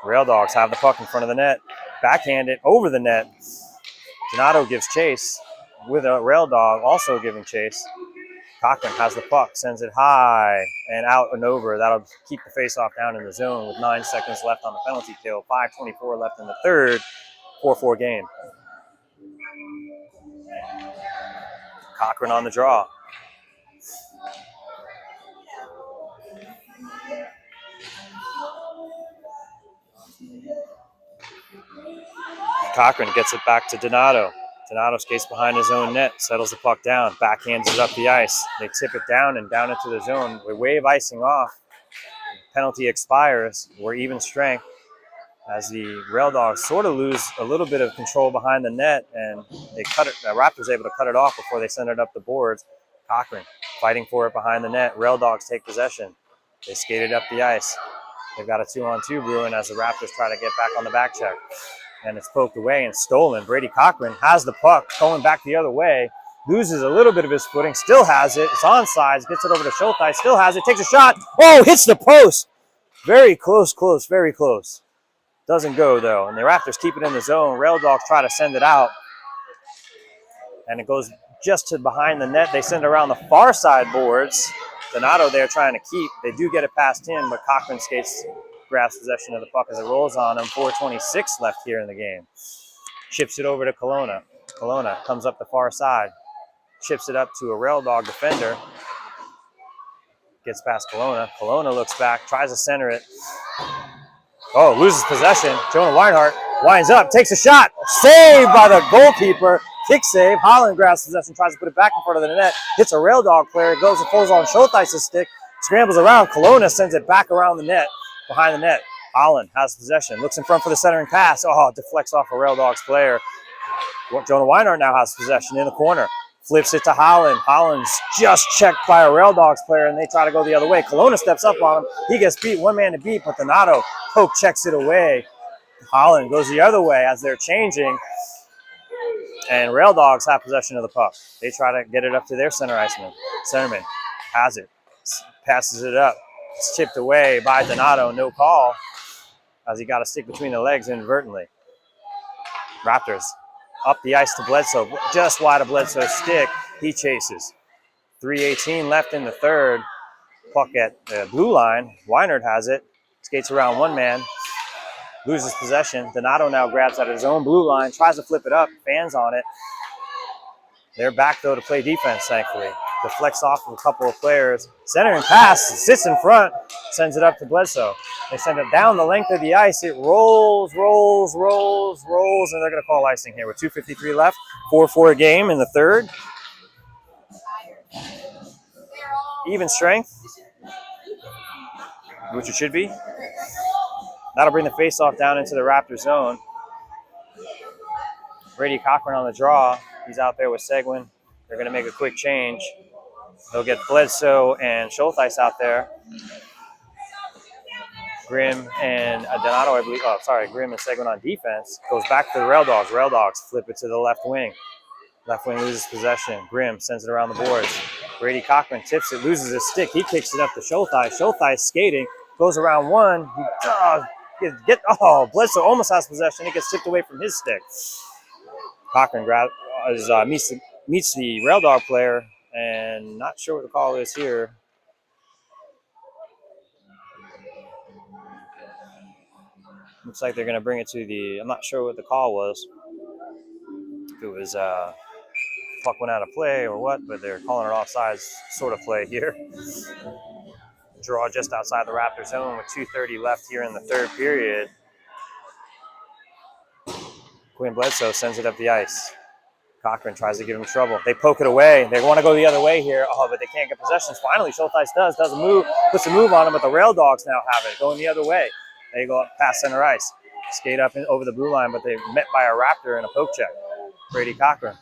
Rail Dogs have the puck in front of the net. Backhand it over the net. Donato gives chase with a Rail Dog also giving chase. Cochran has the puck, sends it high and out and over. That'll keep the faceoff down in the zone with 9 seconds left on the penalty kill. 5:24 left in the third. 4-4 game. Cochran on the draw. Cochran gets it back to Donato. Donato skates behind his own net, settles the puck down, backhands it up the ice. They tip it down and down into the zone. We wave icing off. Penalty expires. We're even strength as the Rail Dogs sort of lose a little bit of control behind the net, and they cut it. The Raptors able to cut it off before they send it up the boards. Cochran fighting for it behind the net. Rail Dogs take possession. They skate it up the ice. They've got a 2-on-2 brewing as the Raptors try to get back on the back check. And it's poked away and stolen. Brady Cochran has the puck going back the other way. Loses a little bit of his footing. Still has it. It's onside. Gets it over to Schulteis. Still has it. Takes a shot. Oh, hits the post. Very close, very close. Doesn't go, though. And the Raptors keep it in the zone. Rail Dogs try to send it out. And it goes just to behind the net. They send it around the far side boards. Donato there trying to keep. They do get it past him, but Cochran grabs possession of the puck as it rolls on him. 4:26 left here in the game. Chips it over to Colonna. Colonna comes up the far side. Chips it up to a Rail Dog defender. Gets past Colonna. Colonna looks back, tries to center it. Oh, loses possession. Jonah Weinhardt winds up, takes a shot. Saved by the goalkeeper. Kick save. Holland grabs possession, tries to put it back in front of the net. Hits a Rail Dog player. It goes and pulls on Schulteis' stick. Scrambles around. Colonna sends it back around the net. Behind the net. Holland has possession. Looks in front for the centering pass. Oh, deflects off a Rail Dogs player. Jonah Weinhardt now has possession in the corner. Flips it to Holland. Holland's just checked by a Rail Dogs player, and they try to go the other way. Colonna steps up on him. He gets beat. One man to beat, but Donato poke checks it away. Holland goes the other way as they're changing. And Rail Dogs have possession of the puck. They try to get it up to their center iceman. Centerman has it. Passes it up. It's tipped away by Donato. No call as he got a stick between the legs inadvertently. Raptors up the ice to Bledsoe. Just wide of Bledsoe's stick. He chases. 3:18 left in the third. Puck at the blue line. Weinert has it. Skates around one man. Loses possession. Donato now grabs at his own blue line. Tries to flip it up. Fans on it. They're back, though, to play defense, thankfully. deflects off of a couple of players. Centering pass, sits in front, sends it up to Bledsoe. They send it down the length of the ice. It rolls, and they're going to call icing here with 2:53 left. 4-4 game in the third. Even strength, which it should be. That'll bring the faceoff down into the Raptor zone. Brady Cochran on the draw. He's out there with Seguin. They're going to make a quick change. They'll get Bledsoe and Schultheis out there. Grimm and Donato, I believe. Oh, sorry, Grimm and Seguin on defense. Goes back to the Rail Dogs. Rail Dogs flip it to the left wing. Left wing loses possession. Grimm sends it around the boards. Brady Cochran tips it, loses his stick. He kicks it up to Schultheis. Schultheis skating, goes around one. Bledsoe almost has possession. It gets tipped away from his stick. Cochran meets the Rail Dog player, and not sure what the call is here. Looks like they're going to bring it to the, I'm not sure what the call was. If it was puck went out of play or what, but they're calling it offsides sort of play here. Draw just outside the Raptor zone with 2:30 left here in the third period. Quinn Bledsoe sends it up the ice. Cochran tries to give him trouble. They poke it away. They want to go the other way here. Oh, but they can't get possessions. Finally, Schultheis does a move, puts a move on him, but the Rail Dogs now have it, going the other way. They go up past center ice, skate up over the blue line, but they're met by a Raptor and a poke check. Brady Cochran.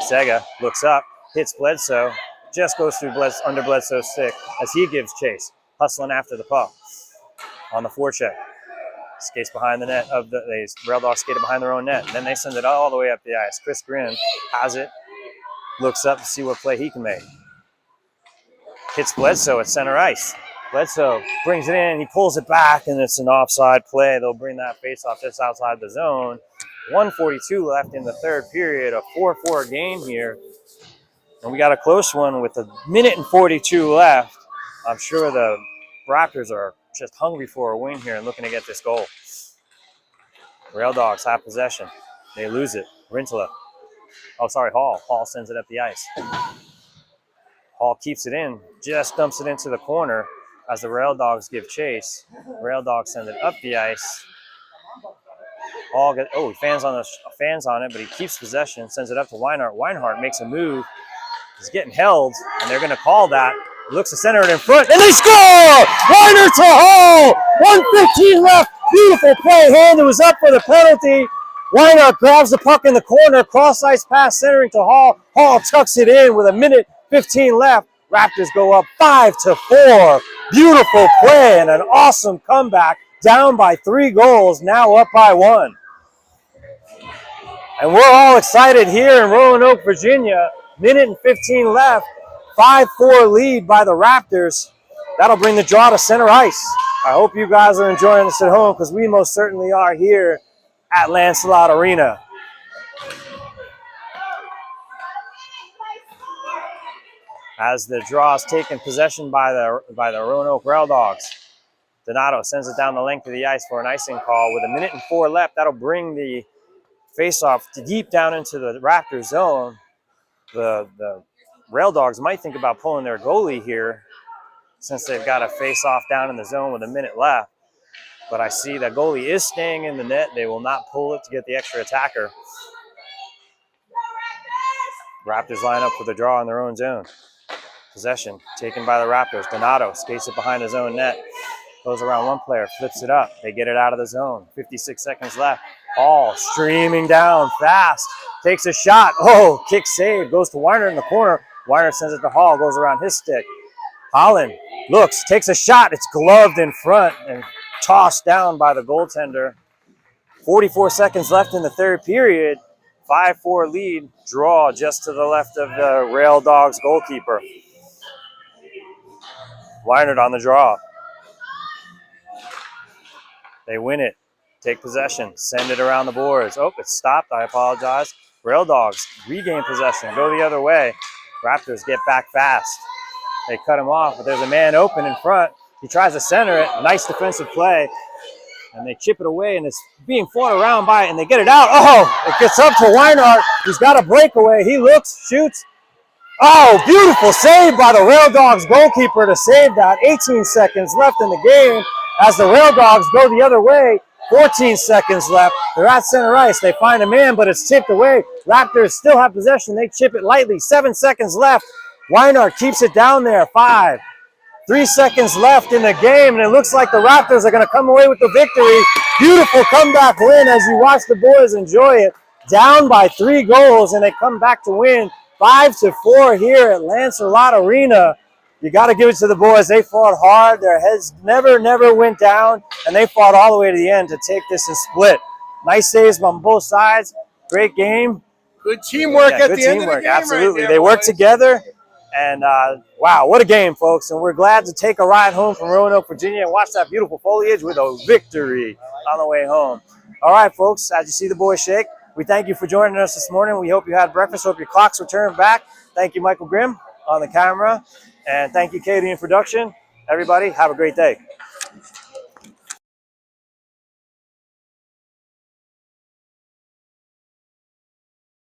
Sega looks up, hits Bledsoe, just goes through under Bledsoe's stick as he gives chase, hustling after the puck on the forecheck. Skates behind the net of the Rail Dogs skated behind their own net. And then they send it all the way up the ice. Chris Grimm has it, looks up to see what play he can make. Hits Bledsoe at center ice. Bledsoe brings it in, he pulls it back, and it's an offside play. They'll bring that faceoff just outside the zone. 1:42 left in the third period, a 4-4 game here. And we got a close one with 1:42 left. I'm sure the Raptors are just hungry for a win here and looking to get this goal. Rail Dogs have possession. They lose it. Hall. Hall sends it up the ice. Hall keeps it in, just dumps it into the corner as the Rail Dogs give chase. Rail Dogs send it up the ice. Hall fans on it, but he keeps possession, sends it up to Weinhardt. Weinhardt makes a move. He's getting held, and they're going to call that. Looks to center it in front, and they score! Weinhardt to Hall! 1:15 left. Beautiful play. Hand was up for the penalty. Weinhardt grabs the puck in the corner. Cross ice pass centering to Hall. Hall tucks it in with 1:15 left. Raptors go up 5-4. Beautiful play and an awesome comeback. Down by 3 goals, now up by 1. And we're all excited here in Roanoke, Virginia. 1:15 left. 5-4 lead by the Raptors. That'll bring the draw to center ice. I hope you guys are enjoying this at home because we most certainly are here at Lancelot Arena. As the draw is taken possession by the Roanoke Rail Dogs. Donato sends it down the length of the ice for an icing call with 1:04 left. That'll bring the faceoff deep down into the Raptor zone. The Rail Dogs might think about pulling their goalie here since they've got a face-off down in the zone with 1 minute left. But I see that goalie is staying in the net. They will not pull it to get the extra attacker. Raptors line up for the draw in their own zone. Possession taken by the Raptors. Donato skates it behind his own net. Goes around one player, flips it up. They get it out of the zone. 56 seconds left. Hall streaming down fast. Takes a shot. Oh, kick save. Goes to Weiner in the corner. Weiner sends it to Hall. Goes around his stick. Holland looks, takes a shot. It's gloved in front and tossed down by the goaltender. 44 seconds left in the third period. 5-4 lead. Draw just to the left of the Rail Dogs goalkeeper. Weiner on the draw. They win it. Take possession. Send it around the boards. Oh, it's stopped. I apologize. Rail Dogs regain possession. Go the other way. Raptors get back fast. They cut him off, but there's a man open in front. He tries to center it. Nice defensive play. And they chip it away, and it's being fought around by it, and they get it out. Oh, it gets up to Weinhardt. He's got a breakaway. He looks, shoots. Oh, beautiful save by the Rail Dogs goalkeeper to save that. 18 seconds left in the game as the Rail Dogs go the other way. 14 seconds left. They're at center ice. They find a man, but it's chipped away. Raptors still have possession. They chip it lightly. 7 seconds left. Weinhardt keeps it down there. 5. 3 seconds left in the game, and it looks like the Raptors are going to come away with the victory. Beautiful comeback win as you watch the boys enjoy it. Down by 3 goals, and they come back to win 5-4 here at Lancelot Arena. You got to give it to the boys. They fought hard. Their heads never went down, and they fought all the way to the end to take this and split. Nice saves on both sides. Great game. Good teamwork at good the end of the teamwork. game. Absolutely. Right there, they worked boys. together. And wow, what a game, folks. And we're glad to take a ride home from Roanoke, Virginia and watch that beautiful foliage with a victory on the way home. All right, folks, as you see the boys shake, we thank you for joining us this morning. We hope you had breakfast. Hope your clocks returned back. Thank you, Michael Grimm, on the camera. And thank you, Katie, in production. Everybody, have a great day.